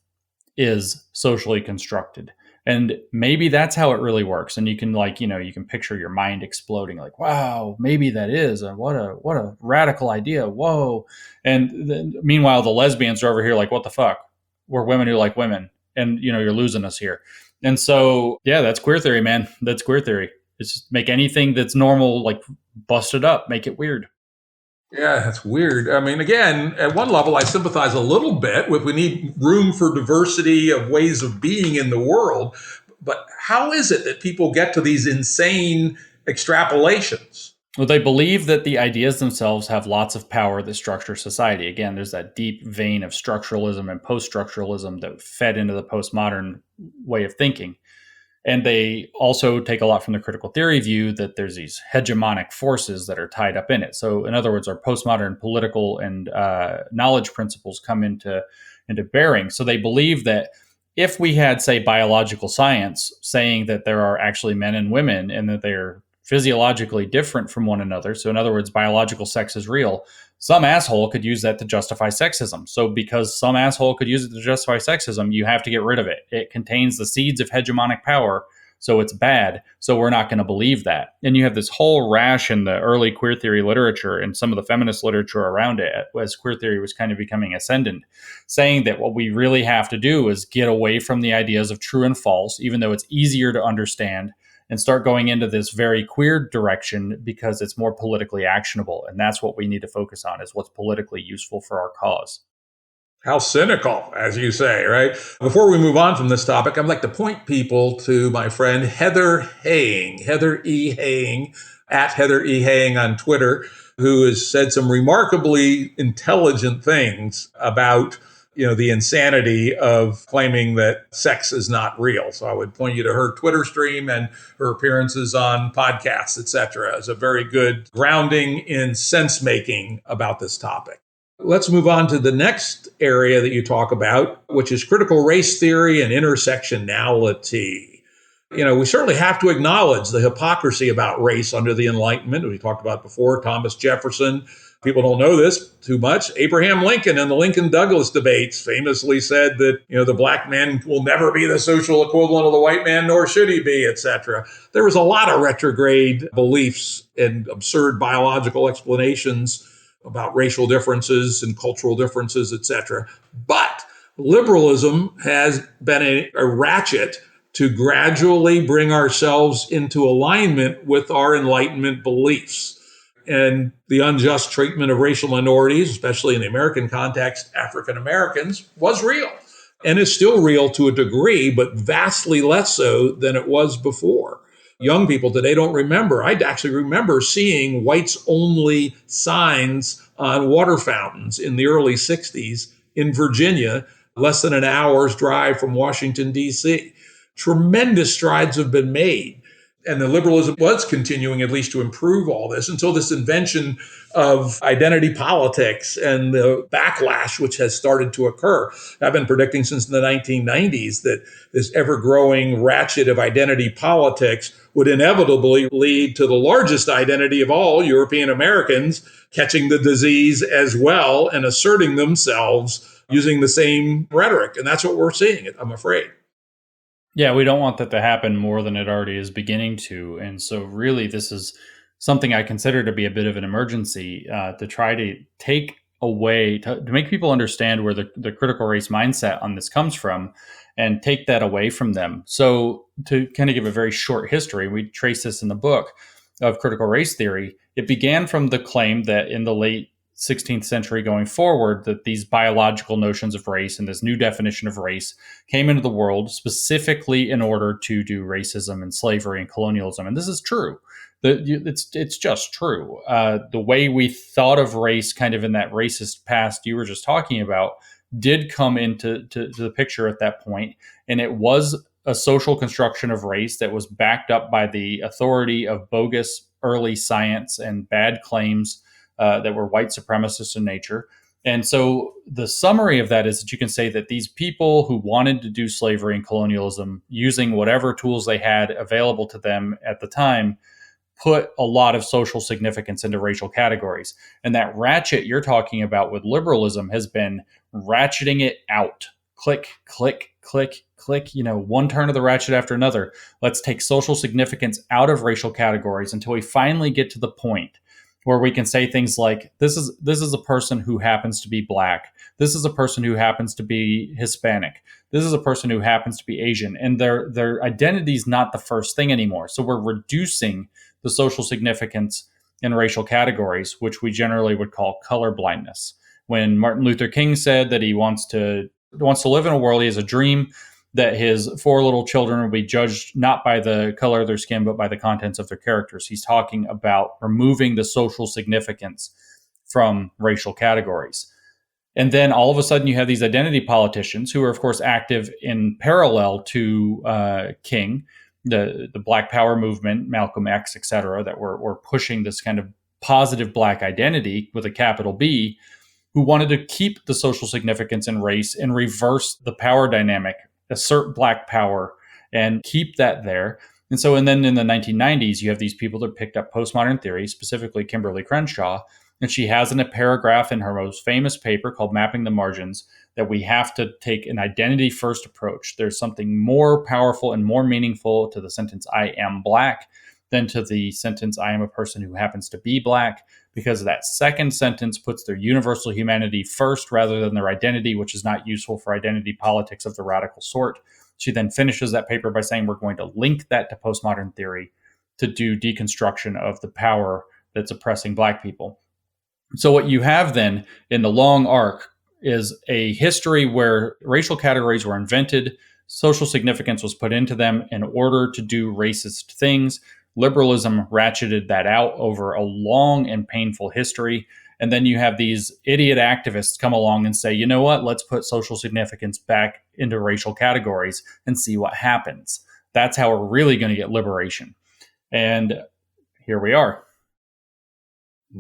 is socially constructed. And maybe that's how it really works. And you can you can picture your mind exploding like, wow, maybe that is. What a radical idea. Whoa. And meanwhile, the lesbians are over here like, what the fuck? We're women who like women. And, you're losing us here. And so, yeah, that's queer theory, man. That's queer theory. It's just make anything that's normal, like bust it up, make it weird. Yeah, that's weird. I mean, again, at one level, I sympathize a little bit with we need room for diversity of ways of being in the world. But how is it that people get to these insane extrapolations? Well, they believe that the ideas themselves have lots of power that structure society. Again, there's that deep vein of structuralism and post-structuralism that fed into the postmodern way of thinking. And they also take a lot from the critical theory view that there's these hegemonic forces that are tied up in it. So in other words, our postmodern political and knowledge principles come into bearing. So they believe that if we had, say, biological science saying that there are actually men and women and that they're physiologically different from one another, so in other words, biological sex is real, some asshole could use that to justify sexism. So because some asshole could use it to justify sexism, you have to get rid of it. It contains the seeds of hegemonic power. so it's bad, so we're not going to believe that. And you have this whole rash in the early queer theory literature and some of the feminist literature around it, as queer theory was kind of becoming ascendant, saying that what we really have to do is get away from the ideas of true and false, even though it's easier to understand, and start going into this very queer direction because it's more politically actionable. And that's what we need to focus on, is what's politically useful for our cause. How cynical, as you say, right? Before we move on from this topic, I'd like to point people to my friend Heather Haying, Heather E. Haying, at Heather E. Haying on Twitter, who has said some remarkably intelligent things about the insanity of claiming that sex is not real. So I would point you to her Twitter stream and her appearances on podcasts, etc., as a very good grounding in sense making about this topic. Let's move on to the next area that you talk about, which is critical race theory and intersectionality. We certainly have to acknowledge the hypocrisy about race under the Enlightenment. We talked about before, Thomas Jefferson. People don't know this too much. Abraham Lincoln in the Lincoln-Douglas debates famously said that, the black man will never be the social equivalent of the white man, nor should he be, etc. There was a lot of retrograde beliefs and absurd biological explanations about racial differences and cultural differences, etc. But liberalism has been a ratchet to gradually bring ourselves into alignment with our Enlightenment beliefs. And the unjust treatment of racial minorities, especially in the American context, African Americans, was real and is still real to a degree, but vastly less so than it was before. Young people today don't remember. I actually remember seeing whites-only signs on water fountains in the early 60s in Virginia, less than an hour's drive from Washington, D.C. Tremendous strides have been made. And the liberalism was continuing at least to improve all this until this invention of identity politics and the backlash which has started to occur. I've been predicting since the 1990s that this ever-growing ratchet of identity politics would inevitably lead to the largest identity of all, European Americans, catching the disease as well and asserting themselves using the same rhetoric. And that's what we're seeing, I'm afraid. Yeah, we don't want that to happen more than it already is beginning to. And so really, this is something I consider to be a bit of an emergency, to try to take away, to make people understand where the critical race mindset on this comes from and take that away from them. So to kind of give a very short history, we trace this in the book of critical race theory. It began from the claim that in the late 16th century going forward, that these biological notions of race and this new definition of race came into the world specifically in order to do racism and slavery and colonialism. And this is true. It's just true. The way we thought of race kind of in that racist past you were just talking about did come into the picture at that point. And it was a social construction of race that was backed up by the authority of bogus early science and bad claims that were white supremacist in nature. And so the summary of that is that you can say that these people who wanted to do slavery and colonialism using whatever tools they had available to them at the time put a lot of social significance into racial categories. And that ratchet you're talking about with liberalism has been ratcheting it out. Click, click, click, click, one turn of the ratchet after another. Let's take social significance out of racial categories until we finally get to the point where we can say things like, this is a person who happens to be Black. This is a person who happens to be Hispanic. This is a person who happens to be Asian. And their identity is not the first thing anymore. So we're reducing the social significance in racial categories, which we generally would call color blindness. When Martin Luther King said that he wants to live in a world, he has a dream that his 4 little children will be judged not by the color of their skin, but by the contents of their characters. He's talking about removing the social significance from racial categories. And then all of a sudden you have these identity politicians who are, of course, active in parallel to King, the Black Power movement, Malcolm X, et cetera, that were pushing this kind of positive Black identity with a capital B, who wanted to keep the social significance in race and reverse the power dynamic, assert Black power and keep that there. And then in the 1990s, you have these people that picked up postmodern theory, specifically Kimberly Crenshaw, and she has in a paragraph in her most famous paper called Mapping the Margins that we have to take an identity first approach. There's something more powerful and more meaningful to the sentence, I am Black, than to the sentence, I am a person who happens to be Black, because that second sentence puts their universal humanity first rather than their identity, which is not useful for identity politics of the radical sort. She then finishes that paper by saying we're going to link that to postmodern theory to do deconstruction of the power that's oppressing Black people. So what you have then in the long arc is a history where racial categories were invented, social significance was put into them in order to do racist things. Liberalism ratcheted that out over a long and painful history. And then you have these idiot activists come along and say, you know what, let's put social significance back into racial categories and see what happens. That's how we're really going to get liberation. And here we are.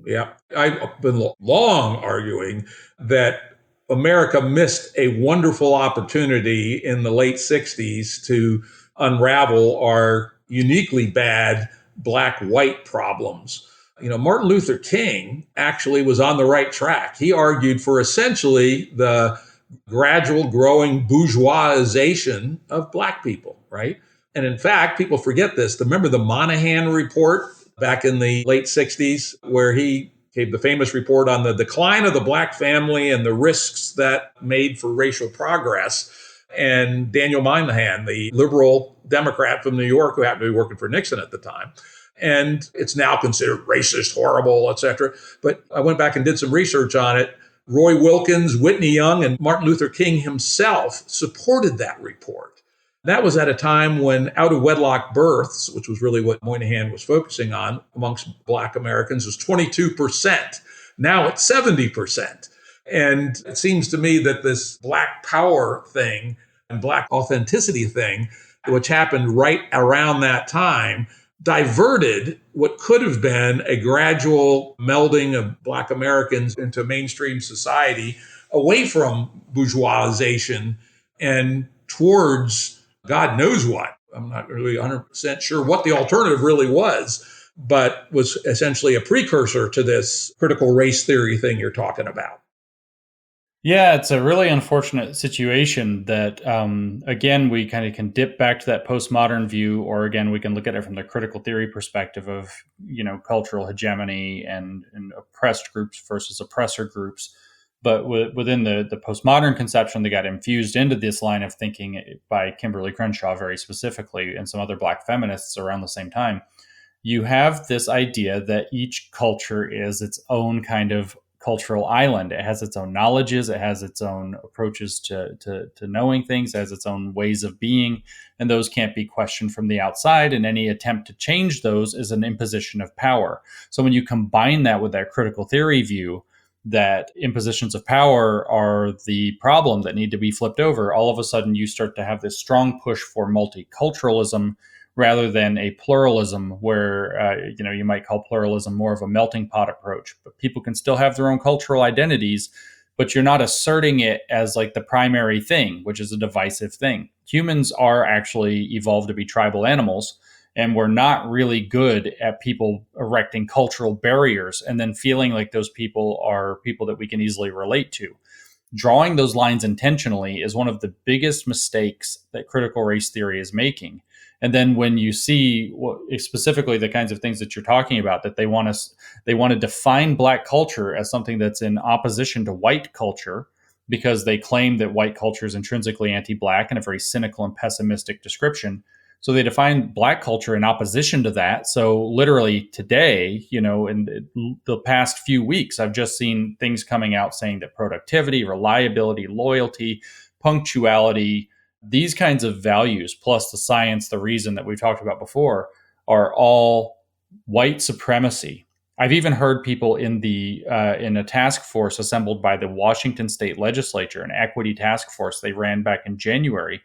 Yeah, I've been long arguing that America missed a wonderful opportunity in the late 60s to unravel our uniquely bad Black-white problems. Martin Luther King actually was on the right track. He argued for essentially the gradual growing bourgeoisization of Black people, right? And in fact, people forget this. Remember the Moynihan report back in the late 60s, where he gave the famous report on the decline of the Black family and the risks that made for racial progress. And Daniel Moynihan, the liberal Democrat from New York, who happened to be working for Nixon at the time. And it's now considered racist, horrible, et cetera. But I went back and did some research on it. Roy Wilkins, Whitney Young, and Martin Luther King himself supported that report. That was at a time when out-of-wedlock births, which was really what Moynihan was focusing on amongst Black Americans, was 22%. Now it's 70%. And it seems to me that this Black power thing and Black authenticity thing, which happened right around that time, diverted what could have been a gradual melding of Black Americans into mainstream society away from bourgeoisization and towards God knows what. I'm not really 100% sure what the alternative really was, but was essentially a precursor to this critical race theory thing you're talking about. Yeah, it's a really unfortunate situation that, again, we kind of can dip back to that postmodern view, or again, we can look at it from the critical theory perspective of, cultural hegemony and oppressed groups versus oppressor groups. But within the postmodern conception that got infused into this line of thinking by Kimberly Crenshaw very specifically and some other Black feminists around the same time, you have this idea that each culture is its own kind of cultural island. It has its own knowledges, it has its own approaches to knowing things, it has its own ways of being, and those can't be questioned from the outside, and any attempt to change those is an imposition of power. So when you combine that with that critical theory view, that impositions of power are the problem that need to be flipped over, all of a sudden you start to have this strong push for multiculturalism rather than a pluralism where, you might call pluralism more of a melting pot approach. But people can still have their own cultural identities, but you're not asserting it as like the primary thing, which is a divisive thing. Humans are actually evolved to be tribal animals, and we're not really good at people erecting cultural barriers and then feeling like those people are people that we can easily relate to. Drawing those lines intentionally is one of the biggest mistakes that critical race theory is making. And then when you see specifically the kinds of things that you're talking about, that they want to define Black culture as something that's in opposition to white culture, because they claim that white culture is intrinsically anti-Black and a very cynical and pessimistic description. So they define Black culture in opposition to that. So literally today, in the past few weeks, I've just seen things coming out saying that productivity, reliability, loyalty, punctuality, these kinds of values, plus the science, the reason that we've talked about before, are all white supremacy. I've even heard people in a task force assembled by the Washington State Legislature, an equity task force they ran back in January,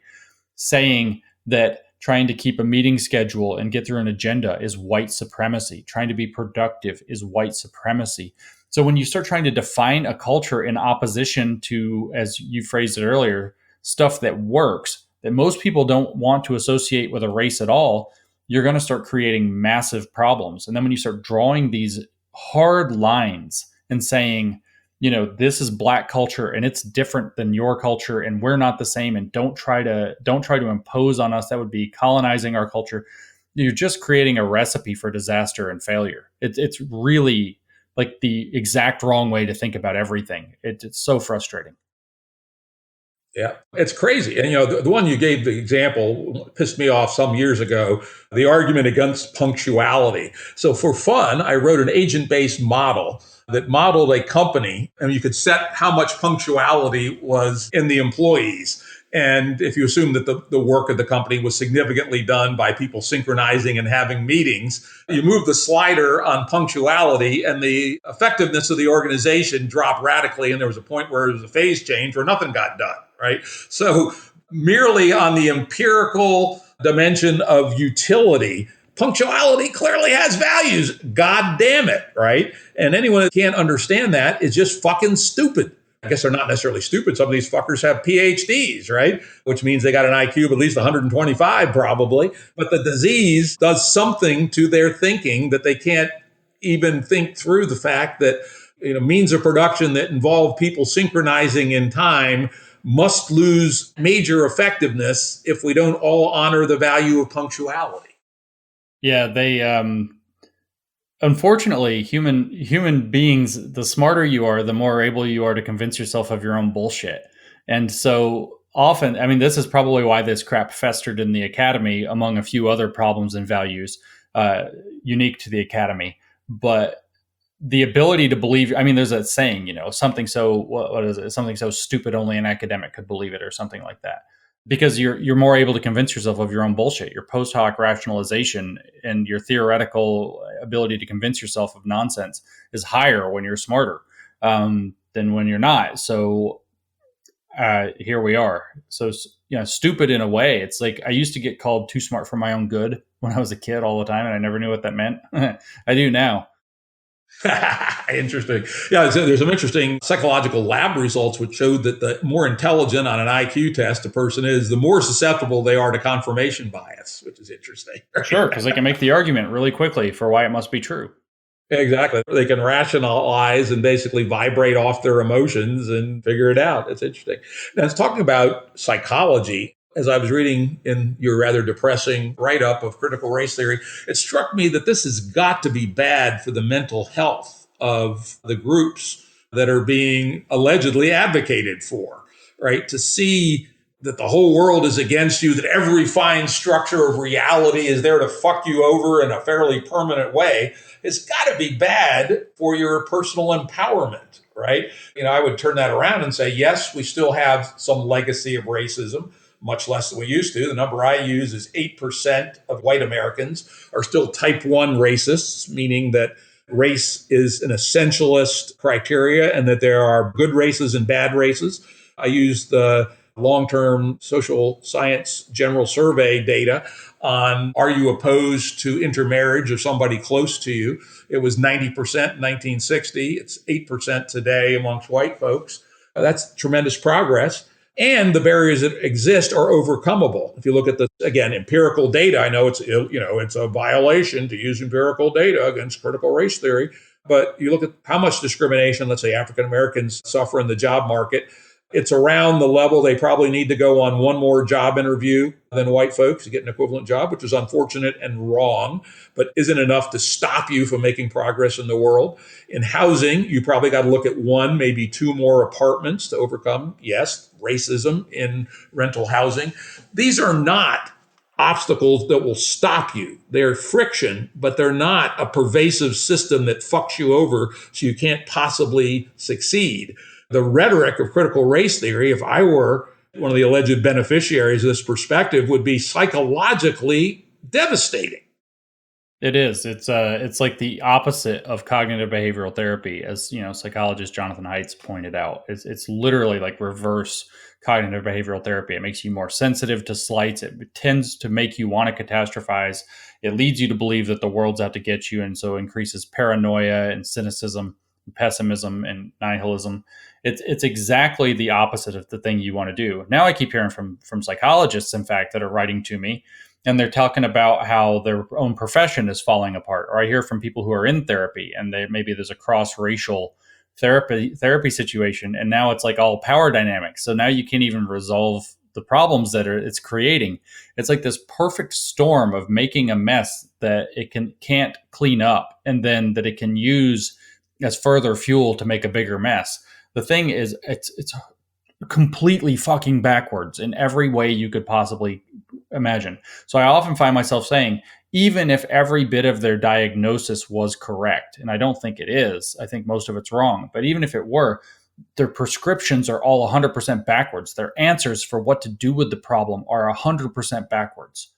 saying that trying to keep a meeting schedule and get through an agenda is white supremacy. Trying to be productive is white supremacy. So when you start trying to define a culture in opposition to, as you phrased it earlier, stuff that works, that most people don't want to associate with a race at all, you're going to start creating massive problems. And then when you start drawing these hard lines and saying, this is Black culture and it's different than your culture and we're not the same, and don't try to impose on us. That would be colonizing our culture. You're just creating a recipe for disaster and failure. It's really like the exact wrong way to think about everything. It's so frustrating. Yeah, it's crazy. And, the one you gave the example pissed me off some years ago, the argument against punctuality. So for fun, I wrote an agent-based model that modeled a company, and you could set how much punctuality was in the employees. And if you assume that the work of the company was significantly done by people synchronizing and having meetings, you move the slider on punctuality and the effectiveness of the organization dropped radically. And there was a point where there was a phase change where nothing got done, right? So merely on the empirical dimension of utility, punctuality clearly has values. God damn it, right? And anyone that can't understand that is just fucking stupid. I guess they're not necessarily stupid. Some of these fuckers have PhDs, right? Which means they got an IQ of at least 125 probably. But the disease does something to their thinking that they can't even think through the fact that means of production that involve people synchronizing in time must lose major effectiveness if we don't all honor the value of punctuality. Yeah, they unfortunately, human beings, the smarter you are, the more able you are to convince yourself of your own bullshit. And so often, I mean, this is probably why this crap festered in the academy, among a few other problems and values unique to the academy. But the ability to believe, I mean, there's that saying, something so, what is it? Something so stupid only an academic could believe it, or something like that. Because you're more able to convince yourself of your own bullshit. Your post hoc rationalization and your theoretical ability to convince yourself of nonsense is higher when you're smarter than when you're not. So here we are. So stupid in a way. It's like I used to get called too smart for my own good when I was a kid all the time, and I never knew what that meant. I do now. Interesting. Yeah, so there's some interesting psychological lab results which showed that the more intelligent on an IQ test a person is, the more susceptible they are to confirmation bias, which is interesting. Sure, because they can make the argument really quickly for why it must be true. Exactly. They can rationalize and basically vibrate off their emotions and figure it out. It's interesting. Now, it's talking about psychology. As I was reading in your rather depressing write-up of critical race theory, it struck me that this has got to be bad for the mental health of the groups that are being allegedly advocated for, right? To see that the whole world is against you, that every fine structure of reality is there to fuck you over in a fairly permanent way, it's got to be bad for your personal empowerment, right? I would turn that around and say, yes, we still have some legacy of racism, much less than we used to. The number I use is 8% of white Americans are still type 1 racists, meaning that race is an essentialist criteria and that there are good races and bad races. I use the long-term social science general survey data on, are you opposed to intermarriage of somebody close to you? It was 90% in 1960. It's 8% today amongst white folks. That's tremendous progress. And the barriers that exist are overcomable. If you look at the, again, empirical data, I know it's a violation to use empirical data against critical race theory, but you look at how much discrimination, let's say African Americans suffer in the job market, it's around the level they probably need to go on one more job interview than white folks to get an equivalent job, which is unfortunate and wrong, but isn't enough to stop you from making progress in the world. In housing, you probably got to look at one, maybe two more apartments to overcome, yes, racism in rental housing. These are not obstacles that will stop you. They're friction, but they're not a pervasive system that fucks you over so you can't possibly succeed. The rhetoric of critical race theory, if I were one of the alleged beneficiaries of this perspective, would be psychologically devastating. It is. It's like the opposite of cognitive behavioral therapy, as psychologist Jonathan Haidt pointed out. It's literally like reverse cognitive behavioral therapy. It makes you more sensitive to slights. It tends to make you want to catastrophize. It leads you to believe that the world's out to get you, and so increases paranoia and cynicism, and pessimism and nihilism. It's exactly the opposite of the thing you want to do. Now I keep hearing from psychologists, in fact, that are writing to me, and they're talking about how their own profession is falling apart. Or I hear from people who are in therapy, and maybe there's a cross-racial therapy situation, and now it's like all power dynamics. So now you can't even resolve the problems that it's creating. It's like this perfect storm of making a mess that it can't clean up, and then that it can use as further fuel to make a bigger mess. The thing is, it's completely fucking backwards in every way you could possibly imagine. So I often find myself saying, even if every bit of their diagnosis was correct, and I don't think it is, I think most of it's wrong, but even if it were, their prescriptions are all 100% backwards. Their answers for what to do with the problem are 100% backwards.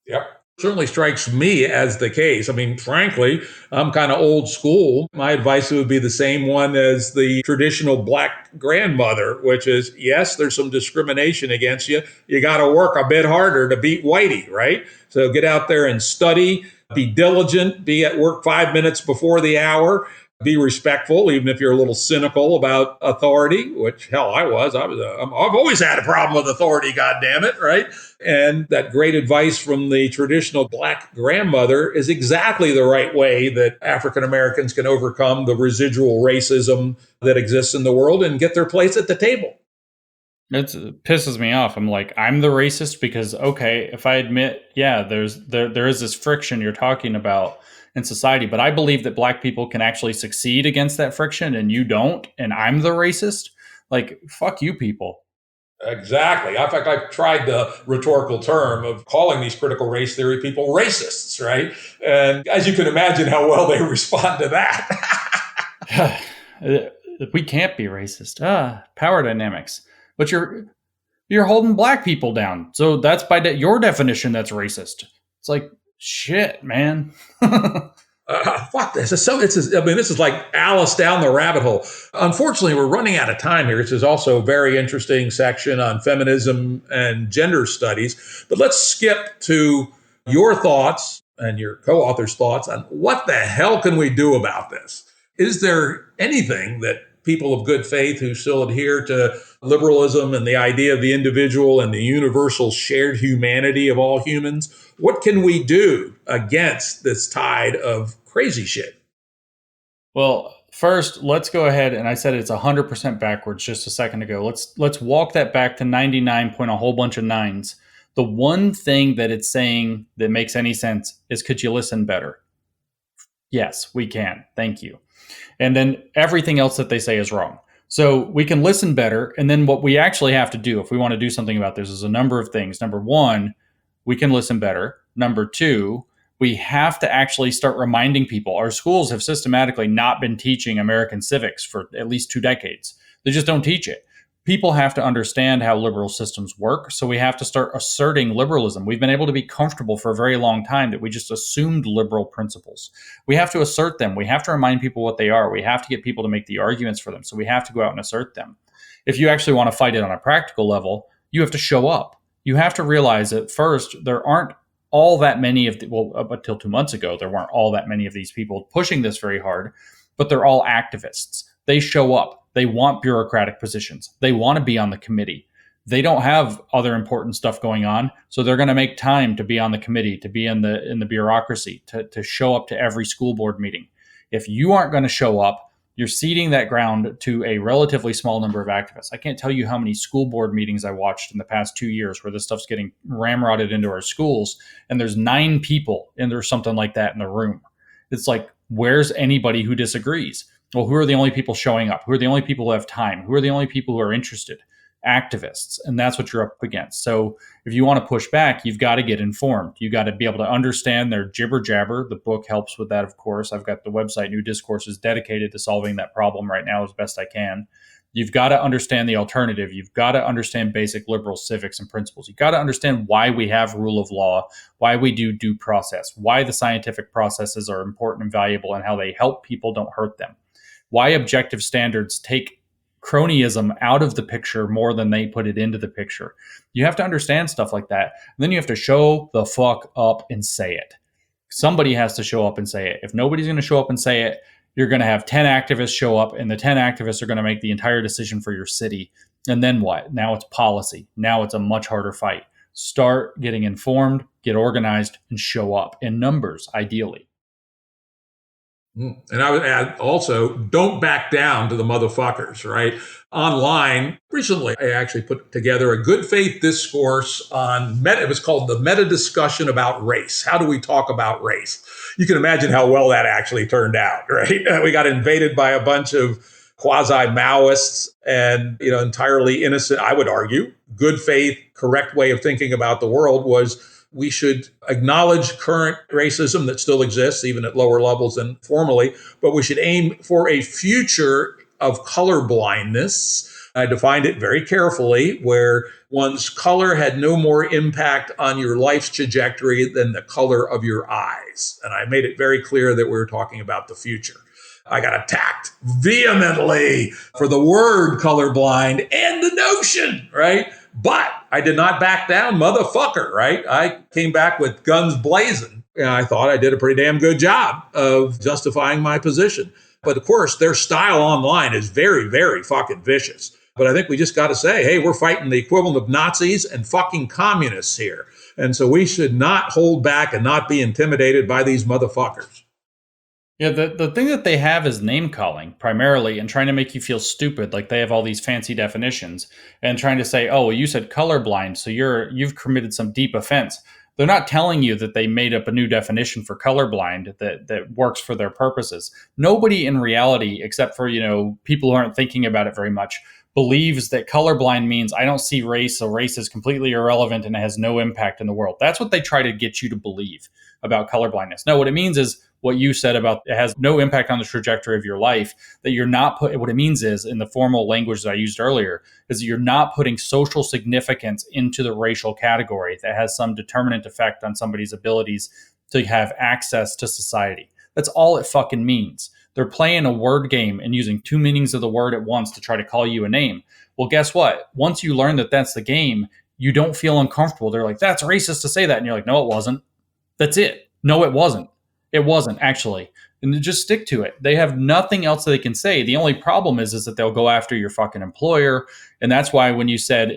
Yep. Certainly strikes me as the case. I mean, frankly, I'm kind of old school. My advice would be the same one as the traditional black grandmother, which is, yes, there's some discrimination against you. You got to work a bit harder to beat whitey, right? So get out there and study, be diligent, be at work 5 minutes before the hour, be respectful, even if you're a little cynical about authority, which hell I was. I've always had a problem with authority, God damn it, right? And that great advice from the traditional black grandmother is exactly the right way that African Americans can overcome the residual racism that exists in the world and get their place at the table. It pisses me off. I'm like, I'm the racist because, okay, if I admit, yeah, there is this friction you're talking about in society, but I believe that black people can actually succeed against that friction and you don't, and I'm the racist. Like, fuck you people. Exactly. In fact, I've tried the rhetorical term of calling these critical race theory people racists, right? And as you can imagine how well they respond to that. We can't be racist. Power dynamics. But you're holding black people down. So that's by your definition that's racist. It's like, shit, man. Fuck this. This is like Alice down the rabbit hole. Unfortunately, we're running out of time here. This is also a very interesting section on feminism and gender studies. But let's skip to your thoughts and your co-author's thoughts on what the hell can we do about this? Is there anything that people of good faith who still adhere to liberalism and the idea of the individual and the universal shared humanity of all humans, what can we do against this tide of crazy shit? Well, first, let's go ahead, and I said it's 100% backwards just a second ago. Let's walk that back to 99 point a whole bunch of nines. The one thing that it's saying that makes any sense is, could you listen better? Yes, we can. Thank you. And then everything else that they say is wrong. So we can listen better. And then what we actually have to do if we want to do something about this is a number of things. Number one, we can listen better. Number two, we have to actually start reminding people. Our schools have systematically not been teaching American civics for at least 2 decades. They just don't teach it. People have to understand how liberal systems work. So we have to start asserting liberalism. We've been able to be comfortable for a very long time that we just assumed liberal principles. We have to assert them. We have to remind people what they are. We have to get people to make the arguments for them. So we have to go out and assert them. If you actually want to fight it on a practical level, you have to show up. You have to realize that first, there aren't all that many of up until 2 months ago, there weren't all that many of these people pushing this very hard, but they're all activists. They show up. They want bureaucratic positions. They want to be on the committee. They don't have other important stuff going on, so they're going to make time to be on the committee, to be in the bureaucracy, to show up to every school board meeting. If you aren't going to show up, you're ceding that ground to a relatively small number of activists. I can't tell you how many school board meetings I watched in the past 2 years where this stuff's getting ramrodded into our schools, and there's 9 people and there's something like that in the room. It's like, where's anybody who disagrees? Well, who are the only people showing up? Who are the only people who have time? Who are the only people who are interested? Activists. And that's what you're up against. So if you want to push back, you've got to get informed. You got to be able to understand their jibber jabber. The book helps with that, of course. I've got the website New Discourses dedicated to solving that problem right now as best I can. You've got to understand the alternative. You've got to understand basic liberal civics and principles. You've got to understand why we have rule of law, why we do due process, why the scientific processes are important and valuable, and how they help people, don't hurt them. Why objective standards take cronyism out of the picture more than they put it into the picture. You have to understand stuff like that. And then you have to show the fuck up and say it. Somebody has to show up and say it. If nobody's going to show up and say it, you're going to have 10 activists show up, and the 10 activists are going to make the entire decision for your city. And then what? Now it's policy. Now it's a much harder fight. Start getting informed, get organized, and show up in numbers, ideally. And I would add also, don't back down to the motherfuckers, right? Online, recently, I actually put together a good faith discourse on it was called the meta discussion about race. How do we talk about race? You can imagine how well that actually turned out, right? We got invaded by a bunch of quasi-Maoists and, entirely innocent, I would argue, good faith, correct way of thinking about the world was we should acknowledge current racism that still exists, even at lower levels than formerly, but we should aim for a future of colorblindness. I defined it very carefully, where one's color had no more impact on your life's trajectory than the color of your eyes. And I made it very clear that we were talking about the future. I got attacked vehemently for the word colorblind and the notion, right? But I did not back down, motherfucker, right? I came back with guns blazing. And I thought I did a pretty damn good job of justifying my position. But of course, their style online is very, very fucking vicious. But I think we just got to say, hey, we're fighting the equivalent of Nazis and fucking communists here. And so we should not hold back and not be intimidated by these motherfuckers. Yeah, the thing that they have is name calling primarily and trying to make you feel stupid. Like they have all these fancy definitions and trying to say, oh, well, you said colorblind, so you've committed some deep offense. They're not telling you that they made up a new definition for colorblind that works for their purposes. Nobody in reality, except for, people who aren't thinking about it very much, believes that colorblind means I don't see race, so race is completely irrelevant and it has no impact in the world. That's what they try to get you to believe about colorblindness. No, what it means is what you said about it has no impact on the trajectory of your life, that you're not what it means is, in the formal language that I used earlier, is that you're not putting social significance into the racial category that has some determinant effect on somebody's abilities to have access to society. That's all it fucking means. They're playing a word game and using two meanings of the word at once to try to call you a name. Well, guess what? Once you learn that that's the game, you don't feel uncomfortable. They're like, that's racist to say that. And you're like, no, it wasn't. That's it. No, it wasn't. It wasn't, actually. And just stick to it. They have nothing else that they can say. The only problem is that they'll go after your fucking employer. And that's why when you said,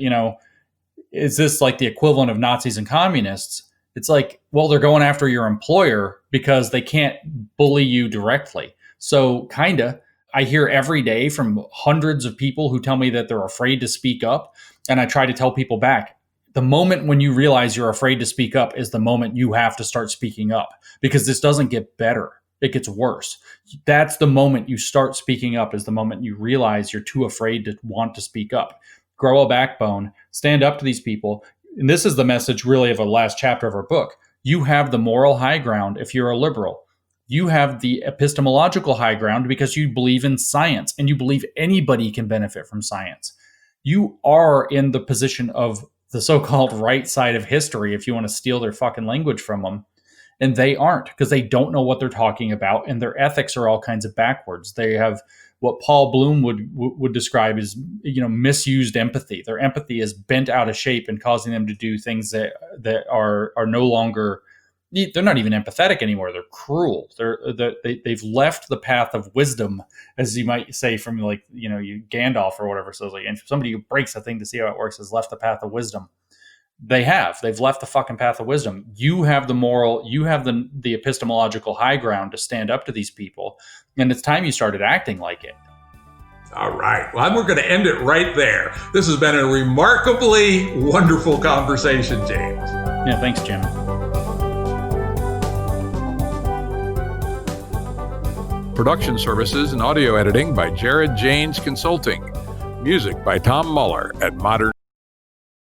is this like the equivalent of Nazis and communists? It's like, well, they're going after your employer because they can't bully you directly. So kinda, I hear every day from hundreds of people who tell me that they're afraid to speak up. And I try to tell people back, the moment when you realize you're afraid to speak up is the moment you have to start speaking up, because this doesn't get better. It gets worse. That's the moment you start speaking up, is the moment you realize you're too afraid to want to speak up. Grow a backbone, stand up to these people. And this is the message really of a last chapter of our book. You have the moral high ground if you're a liberal. You have the epistemological high ground because you believe in science and you believe anybody can benefit from science. You are in the position of the so-called right side of history if you want to steal their fucking language from them. And they aren't, because they don't know what they're talking about, and their ethics are all kinds of backwards. They have what Paul Bloom would describe as, misused empathy. Their empathy is bent out of shape and causing them to do things that are no longer, they're not even empathetic anymore. They're cruel. They've left the path of wisdom, as you might say, from you Gandalf or whatever. So it's like, and somebody who breaks a thing to see how it works has left the path of wisdom. They've left the fucking path of wisdom. You have the moral, you have the epistemological high ground to stand up to these people. And it's time you started acting like it. All right. Well, we're going to end it right there. This has been a remarkably wonderful conversation, James. Yeah, thanks, Jim. Production services and audio editing by Jared Janes Consulting. Music by Tom Muller at Modern